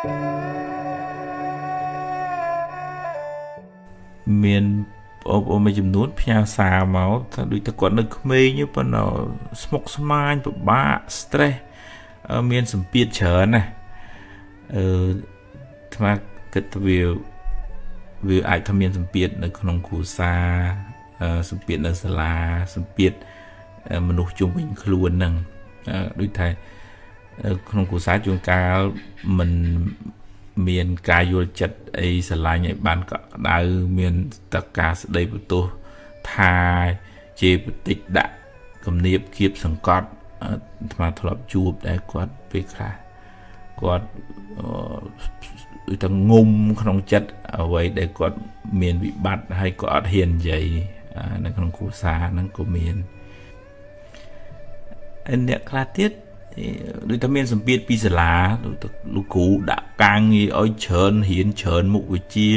miền ở mấy chấm nút phía xa máu đôi ta còn được mê như phần nó smoke smile ba stress miền sầm piệt trở này mà cái việc ai tham miền sầm piệt ởក្នុងគ្រួសារសម្ពាធនៅសាលាសម្ពាធមនុស្សជុំវិញខ្លួនហ្នឹងដូចថាក្នុងគ្រួសារជួនកាលមិនមានការយល់ចិត្តអីស្រឡាញ់ឲ្យបានកក់ក្ដៅមានតការស្ដីបន្ទោសថាជាបតិចដាក់គំនាបគៀបសង្កត់អាត្មាធ្លាប់ជួបដែរគាត់ពេលខ្លះគាត់ដូចតែងុំក្នុងចិត្តអ្វីដែលគាត់មានវិបត្តិហើយក៏អត់ហ៊ាននិយាយនៅក្នុងគ្រួសារហ្នឹងក៏មានអ្នកខ្លះទៀតដូចតែមានសម្ពាធពីសាលាលោកគ្រូដាក់ការងារឲ្យច្រើនរៀនច្រើនមុខវិជ្ជា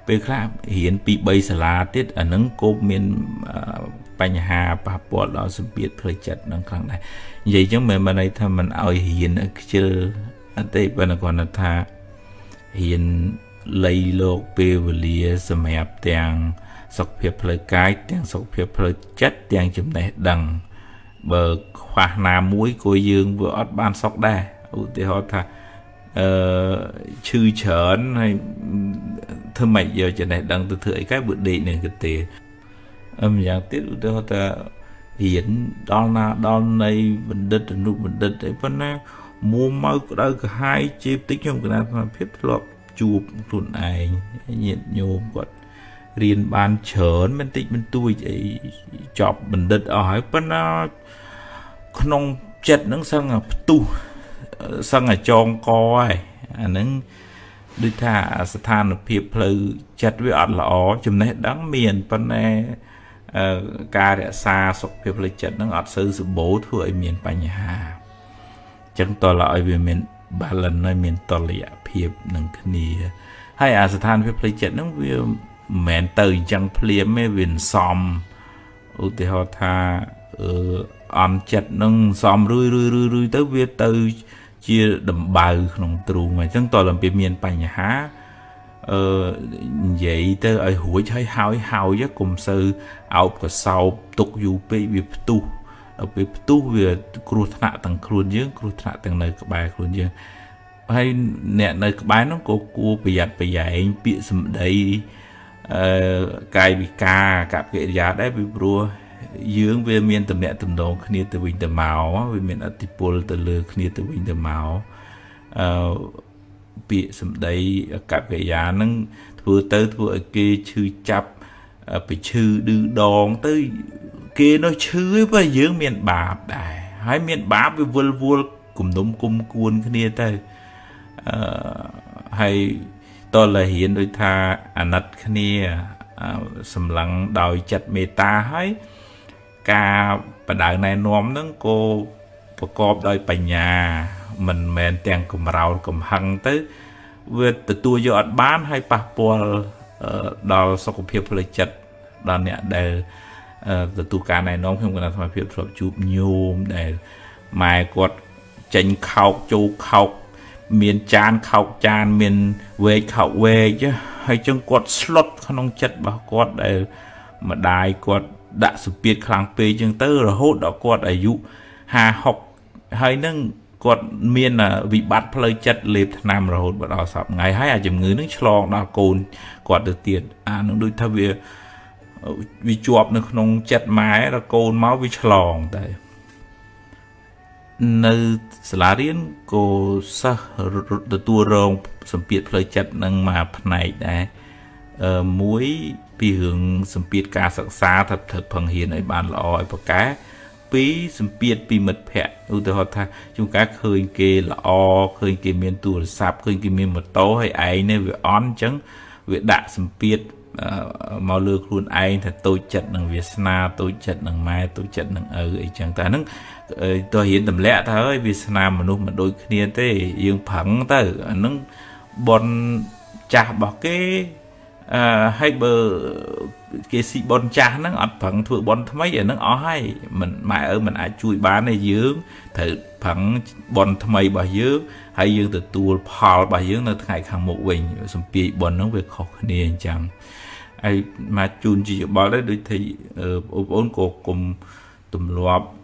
ពេលខ្លះរៀនពី3សាលាទៀតអាហ្នឹងក៏មានបញ្ហាប៉ះពាល់ដល់សម្ពាធផ្លូវចិត្តហ្នឹងខ្លាំងដែរនិយាយចឹងមិនមែនន័យថាមិនឲ្យរៀនខ្ជិលអត់ទេប៉ុន្តែគាត់ថារៀនលៃលោកពេលវេលាសម្រាប់ទាំងសុខភាពផ្លូវកាយទាំងសុខភាពផ្លូវចិត្តទាំងចំណេះដឹងបើខ្វះណាមួយក៏យើងវាអត់បានសុខដែរឧទាហរណ៍ថាឈឺច្រើនហើយធ្វើម៉េចយកចំណេះដឹងទៅធ្វើអីគេបើដេកនឹងទេម្យ៉ាងទៀតឧទាហរណ៍ថារៀនដល់ណាដល់នៃបណ្ឌិតអនុបណ្ឌិតអីប៉ុណ្ណាមួម៉ៅក្តៅក្រហាយជាបន្តិចខ្ញុំគណៈភាពធ្លាប់ជួបខ្លួនឯងញាតិញោមគាត់រៀនបានច្រើនមិនតិចមិនទួចអីចប់បណ្ឌិតអស់ហើយប៉ុន្តែក្នុងចិត្តហ្នឹងសឹងផ្ទុះសឹងចងកហើយអាហ្នឹងដូចថាស្ថានភាពផ្លូវចិត្តវាអត់ល្អចំណេះដឹងមានប៉ុន្តែការរក្សាសុខភាពផ្លូវចិត្តហ្នឹងអត់សូវសម្បូរធ្វើឲ្យមានបញ្ហាអញ្ចឹងតើឲ្យវាមាន balance ហើយមានតុល្យភាពនឹងគ្នាហើយអាស្ថានភាពផ្លូវចិត្តហ្នឹងវាមិនមែនទៅអញ្ចឹងភ្លាមទេវាសំឧទាហរណ៍ថាអន់ចិត្តនឹងសំរឿយទៅវាទៅជាដំបៅក្នុងទ្រូងអញ្ចឹងតើដល់ពេលមានបញ្ហានិយាយទៅឲ្យរួចហើយកុំសូវអោបកសោបទុកយូរពេកវាផ្ទុះដល់ពេលផ្ទុះវាគ្រោះថ្នាក់ទាំងខ្លួនយើងគ្រោះថ្នាក់ទាំងនៅក្បែរខ្លួនយើងហើយអ្នកនៅក្បែរនោះក៏គួរប្រយ័ត្នប្រយែងពាក្យសម្ដីកាយវិការកប្បកិរិយាដែរពីព្រោះយើងវាមានតំណែងតំណងគ្នាទៅវិញទៅមកវាមានឥទ្ធិពលទៅលើគ្នាទៅវិញទៅមកពាក្យសម្ដីកប្បកិរិយាហ្នឹងធ្វើឲ្យគេឈឺចាប់bị chư đư đòn tới kia nó chư với dưỡng miền bạp đại hai miền bạp với vul vul cùng đống cung cuốn cái nia tới hay tôi là hiện đôi tha anh nát cái nia sầm lặng đòi chặt meta hay ca bà đại này nóm nó côประกอบដោយបញ្ញាមិនមែនទាំងកំរោលកំហឹងទៅវាទទួលយកអត់បានហើយប៉ះពាល់ដល់សុខភាពផ្លូវចិត្តដល់អ្នកដែលទទួលការណែនាំខ្ញុំគណៈសមាភិបធ្លាប់ជួបញោមដែលម៉ែគាត់ចេញខោកចូលខោកមានចានខោកចានមានវែកខោកវែកហើយចឹងគាត់ស្លុតក្នុងចិត្តរបស់គាត់ដែលម្ដាយគាត់ដាក់សម្ពាធខ្លាំងពេកចឹងទៅរហូតដល់គាត់អាយុ50-60ហើយនឹងគាត់មានវិបត្តិផ្លូវចិត្តលេបថ្នាំរហូតដល់សប្តាហ៍ថ្ងៃហើយអាជំងឺនឹងឆ្លងដល់កូនគាត់ទៅទៀតអានឹងដូចថាវាជាប់នៅក្នុងចិត្តម៉ែដល់កូនមកវាឆ្លងតែនៅសាលារៀនក៏សិស្សទទួលរងសម្ពាធផ្លូវចិត្តនឹងមកផ្នែកដែរមួយពីរឿងសម្ពាធការសិក្សាថាត្រូវផឹងហ៊ានឲ្យបានល្អឲ្យប្រកែពីសម្ពាធពីមិត្តភ័ក្តិឧទាហរណ៍ថាជួនកាលឃើញគេល្អឃើញគេមានទូរស័ព្ទឃើញគេមានម៉ូតូហើយឯងនេះវាអន់អញ្ចឹងវាដាក់សម្ពាធមកលើខ្លួនឯងថាតូចចិត្តនឹងវាសនាតូចចិត្តនឹងម៉ែតូចចិត្តនឹងឪអីចឹងតែហ្នឹងតើរៀនទម្លាក់ថាហើយវាសនាមនុស្សមិនដូចគ្នាទេយើងប្រឹងទៅអាហ្នឹងបនចាស់របស់គេ hay bờ cái xị bon cha nó ọt phẳng thưa bon thay ở nó ó hay mình mãi ở mình ai chui bán này dướng thử phẳng bon thay bà dướng hay dương từ tua Paul bà dướng nó ngày hàng một mình xong bị bon nó về khó khăn chẳng ai mà chun chỉ bảo đấy đôi thì ôn cổ cùng tùm lọp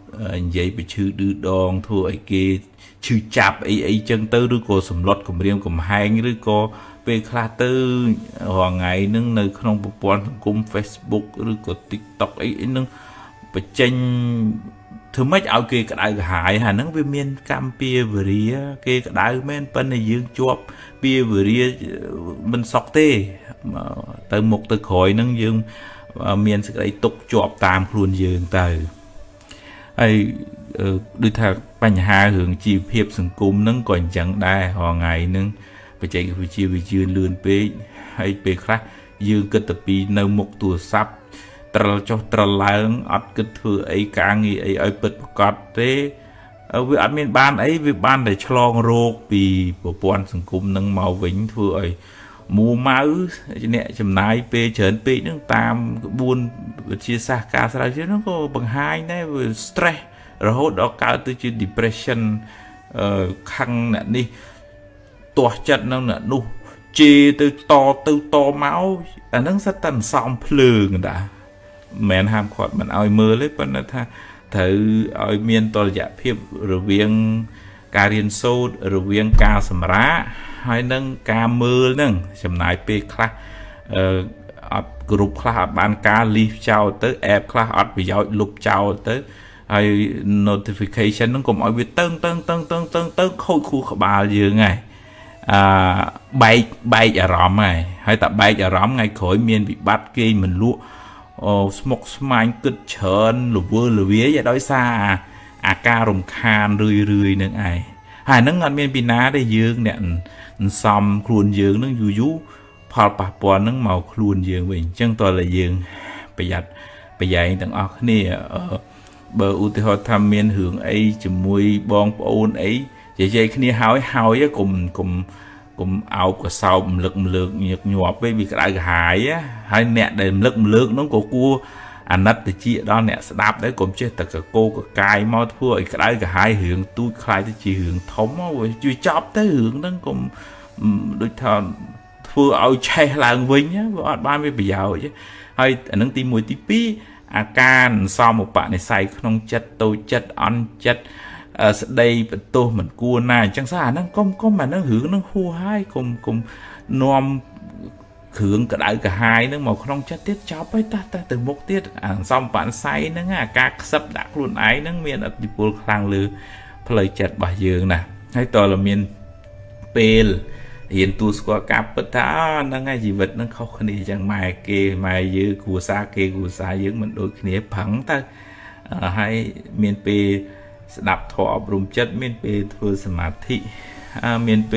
vậy bị chữ đưa đòn thua ấy kia chữ chạp ấy chân tư đứa cô sầm lót cùng riêng cùng hai đứa cô về khá tư hoàng ngày nâng nơi không bộ quan cùng Facebook đứa cô TikTok ấy nâng bị tranh thứ mấy áo kia cái đại hại hà nâng về miền cam pia vừa ria kia cái đại men bên này dương chuột pia vừa ria mình sọc tê từ một từ khỏi nâng dương miền sẽ lấy tục chuột tam luôn dương từ ai đưa thạc bánh hà hưởng chi hiệp sừng cung nâng còn chẳng đai họ ngày nâng phải chạy cái chia về chưa lươn bê hay bê khác dương kết tập bị nâu một tùa sắp trà cho trà láng ọt kết thừa ấy cả nghi ấy ấy bật cọt thế với ăn miền ban ấy với ban để chlong rô vì bộ quan sừng cung nâng màu vĩnh thừa ấy mua máu nè chầm nai bê chớn bê nâng tam buôn chia xa cả sao chứ nó có bằng hai này về stress rồi hốt đó cao tới chứ depression khăng nè đi toa chất nó nè nu chi từ to máu nó sẽ thành xong phường đã mẹ ham khỏi mình ao mưa lấy bên đó tha thử ao miền to dạ phim rồi viên cà riên sô rồi viên cà sầm rá hay nâng cà mưa nâng chầm nai bê khá group khá ban ca leave chào tới app khá ọt bị dõi lục chào tới hay notification nó cũng mọi việc tân khôi khu khả bà dương ngày bay ở rõm này hay tập bay ở rõm ngày khỏi miền bị bắt kia mình lụa smoke smile cứt chơn lụa vơ lụa vía vậy đó xa ca rồng khan rươi nâng ai hai nâng ngân miền pina đây dương nè xóm khuôn dương nâng yu phò bà nâng màu khuôn dương mình chân tôi là dương bây giờ anh tặng ọc này bờ ưu tiên họ tham miền hưởng ấy chùm mùi bong ôn ấy vậy khi háo á cùng áo của sau lực nhược nhọp với bị cái đại hải á hay nè để lực nó có cua anh nát từ chị đó nè sẽ đạp đấy cũng chết tất cả cô có cài mau thua cái đại cái hai hướng tôi khai tới chỉ hướng thống rồi chui chóp tới hướng nó cũng đôi thằng thua áo che làng vinh á và 30 bây giờ chứ hay anh tìm mùi tí pí can sau một bạn này xài không chất tôi chất ăn chất đây tôi mình cua này chẳng sao nó có mà nó hướng nó hô hai cùng nom hướng cả đại cả hai nó màu không chất tiết chóp ấy ta từ một tiết xong bạn say nó các sắp đã luôn ấy nó miền ở địa phương khang lư lời chặt bà dương nè hay tôi là miền pel hiện tu qua cáp bất thá nó ngay gì vật nó không đi chẳng mày kê mày dư cua xa dư mình đôi khi phẳng ta hay miền p đạp thọ rung chất miền p thưa samadhi miền p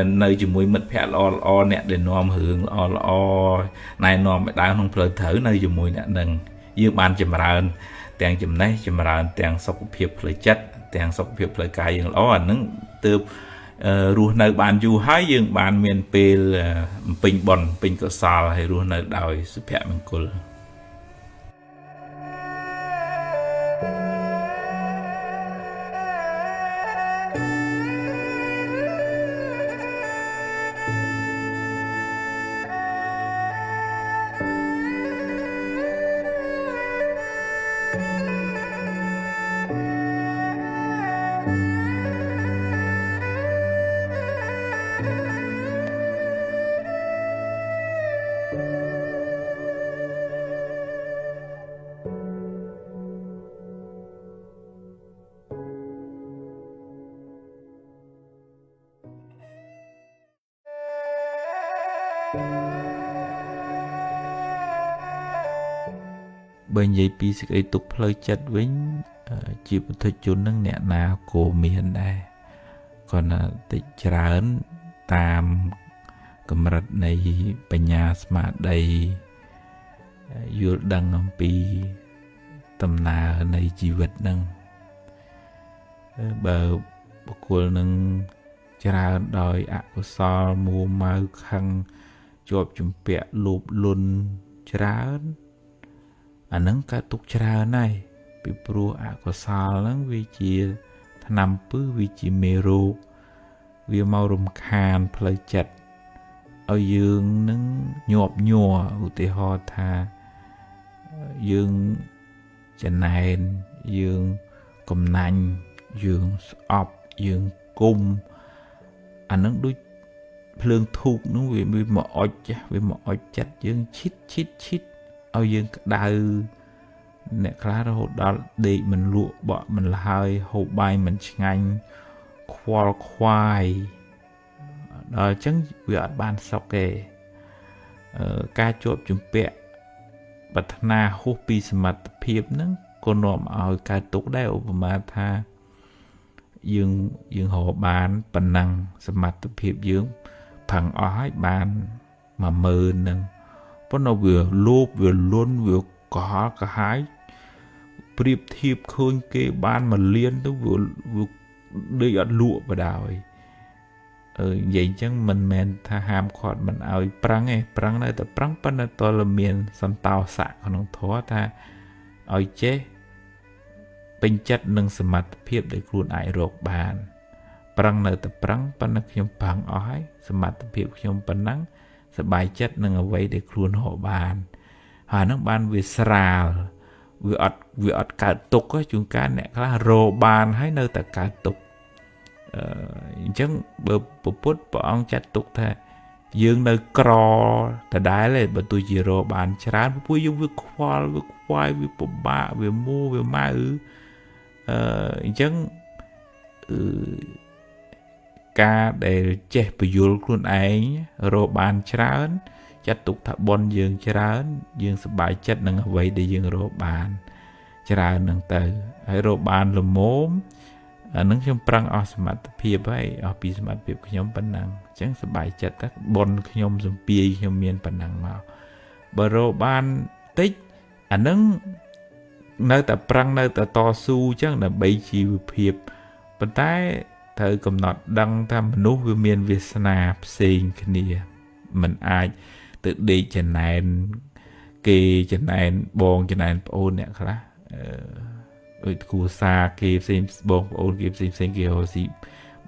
nơi chỉ mũi mật phèn o nè để nom hưởng o này nom đang không phơi thở nơi chỉ mũi nè đừng dư ban chìm ràn tiền chìm này chìm ràn tiền sọc phiệp phơi chất tiền sọc phiệp phơi cài dừng ó nó từ ruột nơi bàn du hái dương bàn miền p pin bòn pin cỡ sào hay ruột nơi đòi sức khỏe mình cô bên dây pi sẽ tục phơi chặt với chỉ một thời chốn nâng nhẹ nào của miền đây còn tịch trán tam cầm rật này bên nhà smart đây vừa đăng pi tầm nào này chỉ vật nâng bờ bậc nâng trán đòi ạ của sao mua mau khăn ជាប់ជំពាក់លោភលន់ច្រើនអាហ្នឹងកើតទុកច្រើនហើយពីព្រោះអកុសលហ្នឹងវាជាថ្នាំពឹសវាជាមេរោគវាមករំខានផ្លូវចិត្តឲ្យយើងនឹងញាប់ញ័រឧទាហរណ៍ថាយើងចំណែនយើងកំណាញ់យើងស្អប់យើងគុំអានឹងដូចភ្លើងធូបនោះវាមកអុចវាមកអុចចិត្តយើងឈិតឲ្យយើងក្តៅអ្នកខ្លះរហូតដល់ដេកមិនលក់បក់មិនលហើយហូបបាយមិនឆ្ងាញ់ខ្វល់ខ្វាយដល់អញ្ចឹងវាអត់បានសុខទេការជាប់ជំពាក់ប្រាថ្នាហួសពីសមត្ថភាពហ្នឹងក៏នាំឲ្យកើតទុក្ខដែរឧបមាថាយើងរកបានប៉ុណ្ណឹងសមត្ថភាពយើងផឹងអស់ហើយបាន10000ហ្នឹងប៉ុន្តែវាលោភវាលន់វាកុហកកាហាយប្រៀបធៀបឃើញគេបាន1លានទៅវាដូចអត់លក់បដោយនិយាយអញ្ចឹងមិនមែនថាហាមឃាត់មិនឲ្យប្រឹងទេប្រឹងនៅតែប្រឹងប៉ុន្តែតើមានសន្តោសៈក្នុងធម៌ថាឲ្យចេះពេញចិត្តនឹងសមត្ថភាពដែលខ្លួនអាចរកបានប្រឹងនៅតែប្រឹងប៉ុន្តែខ្ញុំប្រឹងអស់ហើយសមត្ថភាពខ្ញុំប៉ុណ្ណឹងសប្បាយចិត្តនឹងអ្វីដែលខ្លួនរកបានហើយហ្នឹងបានវាស្រាលវាអត់កើតទុក្ខជួនកាលអ្នកខ្លះរកបានហើយនៅតែកើតទុក្ខអញ្ចឹងបើពុទ្ធព្រះអង្គចាត់ទុកថាយើងនៅក្រដដែលទេបើទោះជារកបានច្រើនពួកយើងវាខ្វល់វាខ្វាយវាពិបាកវាមូវាម៉ៅអញ្ចឹងការដែលចេះបញ្យល់ខ្លួនឯងរកបានច្រើនចាត់ទុកថាបុណ្យយើងច្រើនយើងសប្បាយចិត្តនឹងអ្វីដែលយើងរកបានច្រើនហ្នឹងទៅហើយរកបានល្មមអានឹងខ្ញុំប្រឹងអស់សមត្ថភាពហើយអស់ពីសមត្ថភាពខ្ញុំប៉ុណ្ណឹងអញ្ចឹងសប្បាយចិត្តតែបុណ្យខ្ញុំសំពាយខ្ញុំមានប៉ុណ្ណឹងមកបើរកបានតិចអានឹងនៅតែប្រឹងនៅតែតស៊ូអញ្ចឹងដើម្បីជីវភាពប៉ុន្តែត្រូវកំណត់ដឹងថាមនុស្សវាមានវាសនាផ្សេងគ្នាมันអាចទៅដេកចំណែនគេចំណែនបងចំណែនប្អូនអ្នកខ្លះដូចគ្រួសារគេផ្សេងបងប្អូនគេផ្សេងគេរកស៊ី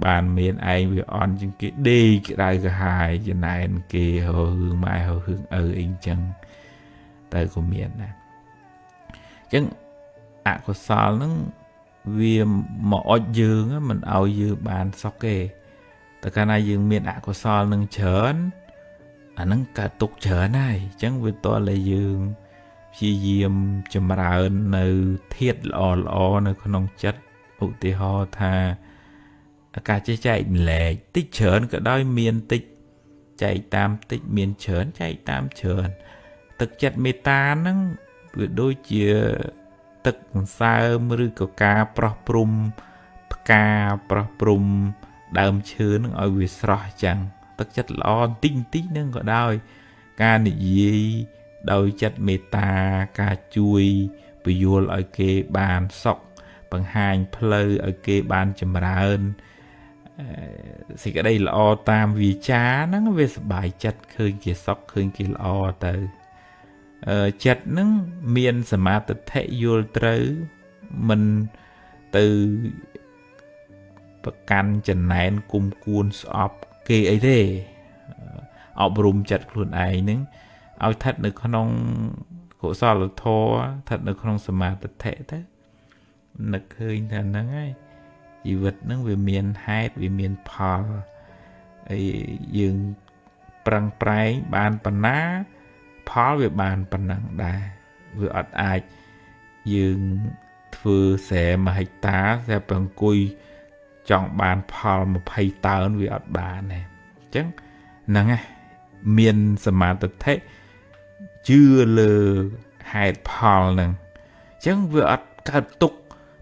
បានមានឯងវាអន់ជាងគេដេកក្តៅក្រហាយចំណែនគេរករឿងម៉ែរករឿងឪអីចឹងតែក៏មានដែរអញ្ចឹងអកុសលហ្នឹងវាមកអុចយើងមិនឲ្យយើងបានសុខទេតែកាលណាយើងមានអកុសលនឹងច្រើនអាហ្នឹងកើតទុកច្រើនហើយអញ្ចឹងវាតតែយើងព្យាយាមចម្រើននៅធាតុល្អនៅក្នុងចិត្តឧទាហរណ៍ថាការចេះចែកម្លែកតិចច្រើនក៏ដោយមានតិចចែកតាមតិចមានច្រើនចែកតាមច្រើនទឹកចិត្តមេត្តាហ្នឹងវាដូចជាទឹកសន្សើមឬក៏ការប្រោះព្រំផ្កាប្រោះព្រំដើមឈើនឹងឲ្យវាស្រស់ចឹងទឹកចិត្តល្អបន្តិចហ្នឹងក៏ដោយការនិយាយដោយចិត្តមេត្តាការជួយពយល់ឲ្យគេបានសុខបង្ហាញផ្លូវឲ្យគេបានចម្រើនសេចក្តីល្អតាមវាចាហ្នឹងវាសប្បាយចិត្តឃើញគេសុខឃើញគេល្អទៅចិត្តហ្នឹងមានសមាធិយល់ត្រូវមិនទៅប្រកាន់ចំណែនគុំគួនស្អប់គេអីទេអប់រំចិត្តខ្លួនឯងហ្នឹងឲ្យស្ថិតនៅក្នុងកុសលធម៌ស្ថិតនៅក្នុងសមាធិទៅនឹកឃើញថាហ្នឹងហើយជីវិតហ្នឹងវាមានហេតុវាមានផលហើយយើងប្រឹងប្រែងបានប៉ុណ្ណាផលវាបានប៉ុណ្ណឹងដែរវាអត់អាចយើងធ្វើស្រែ1ហិកតាតែប្រអង្គុយចង់បានផល20តោនវាអត់បានទេអញ្ចឹងហ្នឹងឯងមានសមាធិជឿលើហេតុផលហ្នឹងអញ្ចឹងវាអត់កើតទុក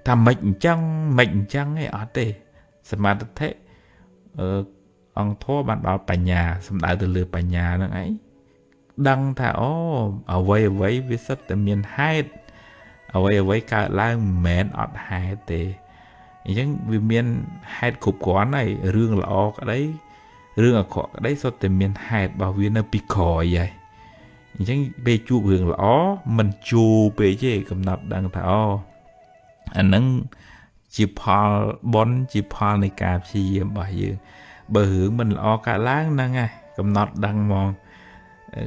ថាមិនអញ្ចឹងឯអត់ទេសមាធិអង្គធម៌បានដល់បញ្ញាសំដៅទៅលើបញ្ញាហ្នឹងឯងដឹងថាអូអ្វីវាសិតតែមានហេតុអ្វីកើតឡើងមិនមែនអត់ហេតុទេអញ្ចឹងវាមានហេតុគ្រប់គ្រាន់ហើយរឿងល្អក្តី រឿងអាក្រក់ក្តីសុទ្ធតែមានហេតុរបស់វានៅពីក្រោយហើយអញ្ចឹងពេលជួបរឿងល្អមិនជួពេកទេកំណត់ដឹងថាអូអាហ្នឹងជាផលបុណ្យជាផលនៃការព្យាយាមរបស់យើងបើរឿងមិនល្អកើតឡើងហ្នឹងហើយកំណត់ដឹងហ្មង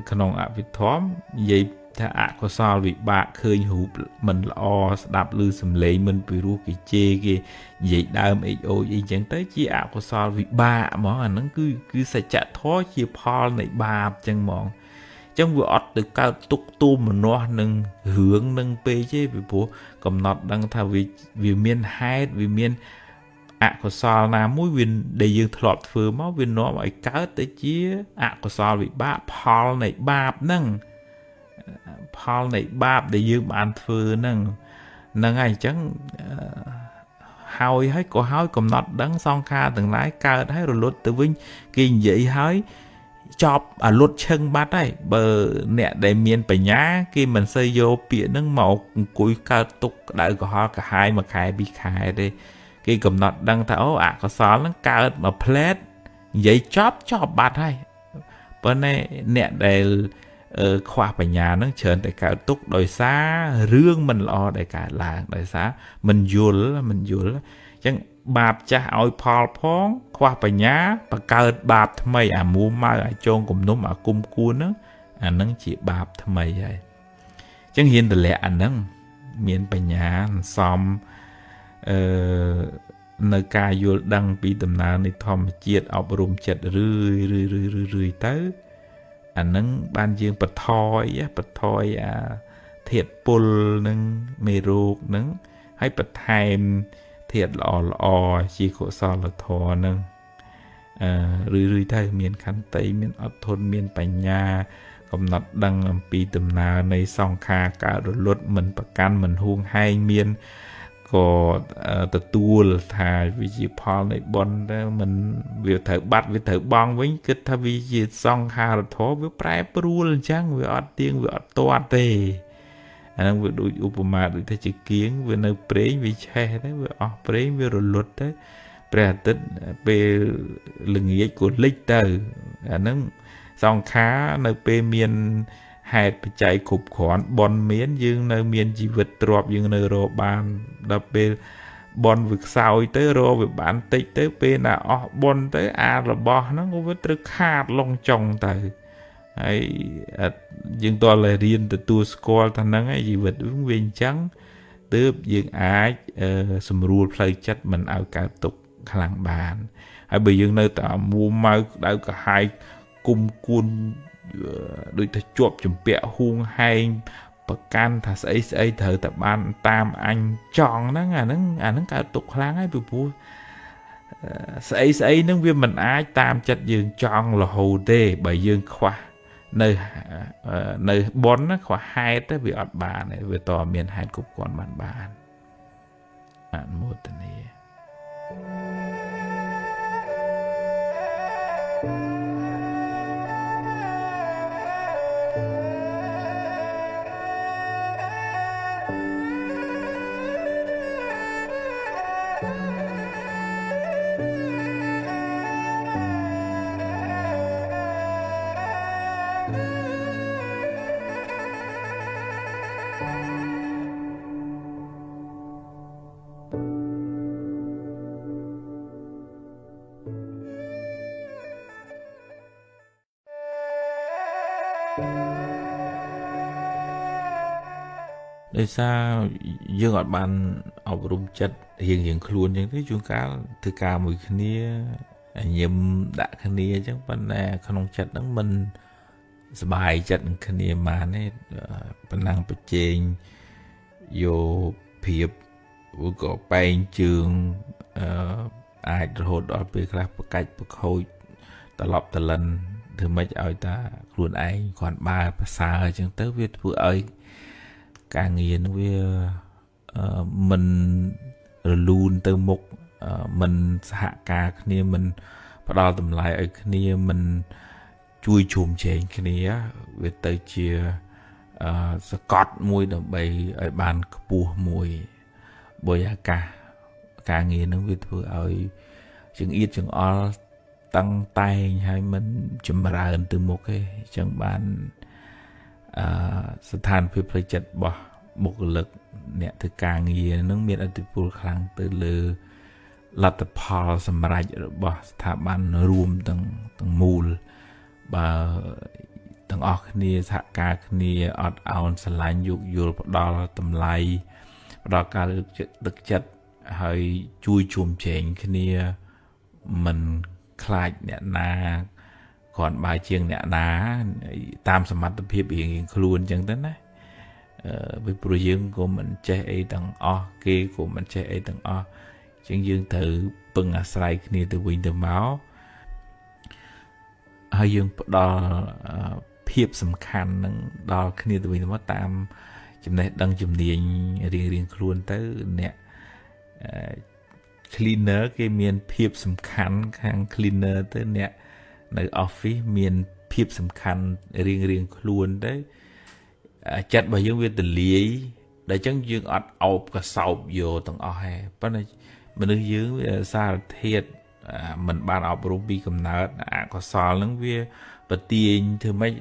ក្នុងអភិធម្មនិយាយថាអកុសលវិបាកឃើញរូបមិនល្អស្ដាប់ឮសំឡេងមិនពីរោះគេជេរគេនិយាយដើមអេចអូចអីចឹងទៅជាអកុសលវិបាកហ្មងអាហ្នឹងគឺសច្ចធម៌ជាផលនៃបាបចឹងហ្មងចឹងវាអត់ទៅកើតទុកទូមមនោះនឹងរឿងនឹងពេកទេពីព្រោះកំណត់ដឹងថាវាមានហេតុវាមានអកុសលណាមួយវាដែលយើងធ្លាប់ធ្វើមកវានាំឲ្យកើតទៅជាអកុសលវិបាកផលនៃបាបហ្នឹងផលនៃបាបដែលយើងបានធ្វើហ្នឹងហើយអញ្ចឹងហើយក៏ហើយកំណត់ដឹងសង្ខារទាំងឡាយកើតហើយរលត់ទៅវិញគេនិយាយហើយចប់អាលុតឈឹងបាត់ហើយបើអ្នកដែលមានបញ្ញាគេមិនសូវយកពាក្យហ្នឹងមកអង្គុយកើតទុកក្តៅក្រហល់កាហាយមួយខែពីរខែទេគេកំណត់ដឹងថាអូអកុសលហ្នឹងកើតមកផ្លែតនិយាយចប់បាត់ហើយប៉ុន្តែអ្នកដែលខ្វះបញ្ញាហ្នឹងច្រើនតែកើតទុកដោយសាររឿងមិនល្អដែលកើតឡើងដោយសារមិនយល់អញ្ចឹងបាបចាស់ឲ្យផលផងខ្វះបញ្ញាបង្កើតបាបថ្មីអាមួម៉ៅអាចងគំនុំអាគុំគួនហ្នឹងអាហ្នឹងជាបាបថ្មីហើយអញ្ចឹងហ៊ានតម្លាក់អាហ្នឹងមានបញ្ញាសំនៅការយល់ដឹងពីដំណើរនៃធម្មជាតិអប់រំចិត្តរឿយទៅអាហ្នឹងបានយើងបថយអាធាតុពុលនឹងមេរោគហ្នឹងហើយបន្ថែមធាតុល្អជាកុសលធម៌ហ្នឹងរឿយទៅមានខន្តីមានអត់ធន់មានបញ្ញាកំណត់ដឹងអំពីដំណើរនៃសង្ខារកើតរលត់មិនប្រកាន់មិនហួងហែងមានក៏ទទួលថាវាជាផលនៃបុណ្យទៅមិនវាត្រូវបាត់វាត្រូវបង់វិញគិតថាវាជាសង្ខារធម៌វាប្រែប្រួលអញ្ចឹងវាអត់ទៀងវាអត់ទាត់ទេអាហ្នឹងវាដូចឧបមាដូចថាជាគៀងវានៅព្រេងវាឆេះទៅវាអស់ព្រេងវារលត់ទៅព្រះអាទិត្យពេលល្ងាចក៏លិចទៅអាហ្នឹងសង្ខារនៅពេលមានហេតុបច្ច័យគ្រប់គ្រាន់បនមានយើងនៅមានជីវិតទ្រព្យយើងនៅរកបានដល់ពេលបនវាខ្សោយទៅរកវាបានតិចទៅពេលណាអស់បនទៅអារបស់ហ្នឹងវាត្រូវខាតលងចុងទៅហើយយើងតើរៀនទទួលស្គាល់ថាហ្នឹងឯងជីវិតវាអញ្ចឹងទើបយើងអាចសម្រួលផ្លូវចិត្តមិនឲ្យកើតទុក្ខខ្លាំងបានហើយបើយើងនៅតែមួម៉ៅក្តៅក្រហាយគុំគួនដូចថាជាប់ចម្ពាក់ហួងហែងប្រកាន់ថាស្អីត្រូវតែបានតាមអញចង់ហ្នឹងអាហ្នឹងកើតទុកខ្លាំងហើយពីព្រោះស្អីហ្នឹងវាមិនអាចតាមចិត្តយើងចង់រហូតទេបើយើងខ្វះនៅបនខ្វះហេតុវាអត់បានទេវាតមានហេតុគ្រប់គ្រាន់បានអនុមោទនាដោយសារយើងអត់បានអប់រំចិត្តរៀងខ្លួនអញ្ចឹងទេជួនកាលធ្វើការមួយគ្នាញឹមដាក់គ្នាអញ្ចឹងប៉ុន្តែក្នុងចិត្តហ្នឹងមិនសบายចិត្តនឹងគ្នាបានទេប៉ុណ្ណឹងប្រជែងយកព្រៀបឬក៏បែងជើងអាចរហូតដល់ពេលខ្លះប្រកាច់ប្រខូចត្រឡប់តលិនធ្វើម៉េចឲ្យតាខ្លួនឯងគ្រាន់បើប្រសើរអញ្ចឹងទៅវាធ្វើឲ្យការងារនោះវាមិនរលូនទៅមុខមិនសហការគ្នាមិនផ្ដល់តម្លៃឲ្យគ្នាមិនជួយជុំជែងគ្នាវាទៅជាសកត់មួយដើម្បីឲ្យបានខ្ពស់មួយបុយអាកាសការងារនឹងវាធ្វើឲ្យចង្អៀតចង្អល់ តឹងតែងហើយមិនចម្រើនទៅមុខទេអញ្ចឹងបានស្ថានភាពផ្លូវចិត្តរបស់បុគ្គលិកអ្នកធ្វើការងារនឹងមានឥទ្ធិពលខ្លាំងទៅលើលទ្ធផលសម្រេចរបស់ស្ថាប័នរួមទាំងមូលបើទាំងអស់គ្នាសហការគ្នាអត់ឱនស្រឡាញ់យោគយល់ផ្ដល់តម្លៃផ្ដល់ការលើកទឹកចិត្តហើយជួយជុំជែងគ្នាមិនខ្លាចអ្នកណាគ្រាន់បើជាងអ្នកណាតាមសមត្ថភាពរៀងខ្លួនអញ្ចឹងទៅណាពីព្រោះយើងក៏មិនចេះអីទាំងអស់គេក៏មិនចេះអីទាំងអស់អញ្ចឹងយើងត្រូវពឹងអាស្រ័យគ្នាទៅវិញទៅមកហើយយើងផ្ដល់ភាពសំខាន់នឹងដល់គ្នាទៅវិញទៅមកតាមចំណេះដឹងជំនាញរៀងខ្លួនទៅអ្នកcleaner គេមានភាពសំខាន់ខាង cleaner ទៅអ្នកនៅ office មានភាពសំខាន់រៀងខ្លួនទៅចិត្តរបស់យើងវាទលាយដែលអញ្ចឹងយើងអត់អោបកសោបយកទាំងអស់ហើយប៉ុន្តែមនុស្សយើងវាសារធាតុមិនបានអប់រំពីកំណើតអកុសលហ្នឹងវាប្រទាញធ្វើម៉េច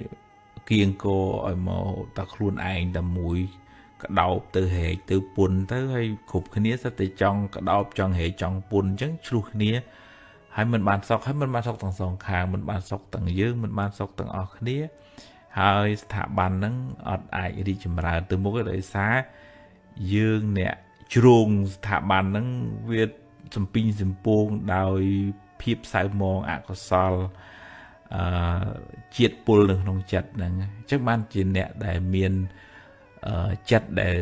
គៀងគរឲ្យមកតែខ្លួនឯងតែមួយកដោបទៅហែកទៅពុនទៅហើយគ្រប់គ្នាសិតតែចង់កដោបចង់ហែកចង់ពុនអញ្ចឹងឆ្លោះគ្នាហើយមិនបានសុខហើយមិនបានសុខទាំងសងខាងមិនបានសុខទាំងយើងមិនបានសុខទាំងអស់គ្នាហើយស្ថាប័នហ្នឹងអត់អាចរីកចម្រើនទៅមុខទេដោយសារយើងអ្នកជ្រងស្ថាប័នហ្នឹងវាសំពីងសំពងដោយភាពសៅមងអកុសលជាតិពុលនៅក្នុងចិត្តហ្នឹងអញ្ចឹងបានជាអ្នកដែលមានចិត្តដែល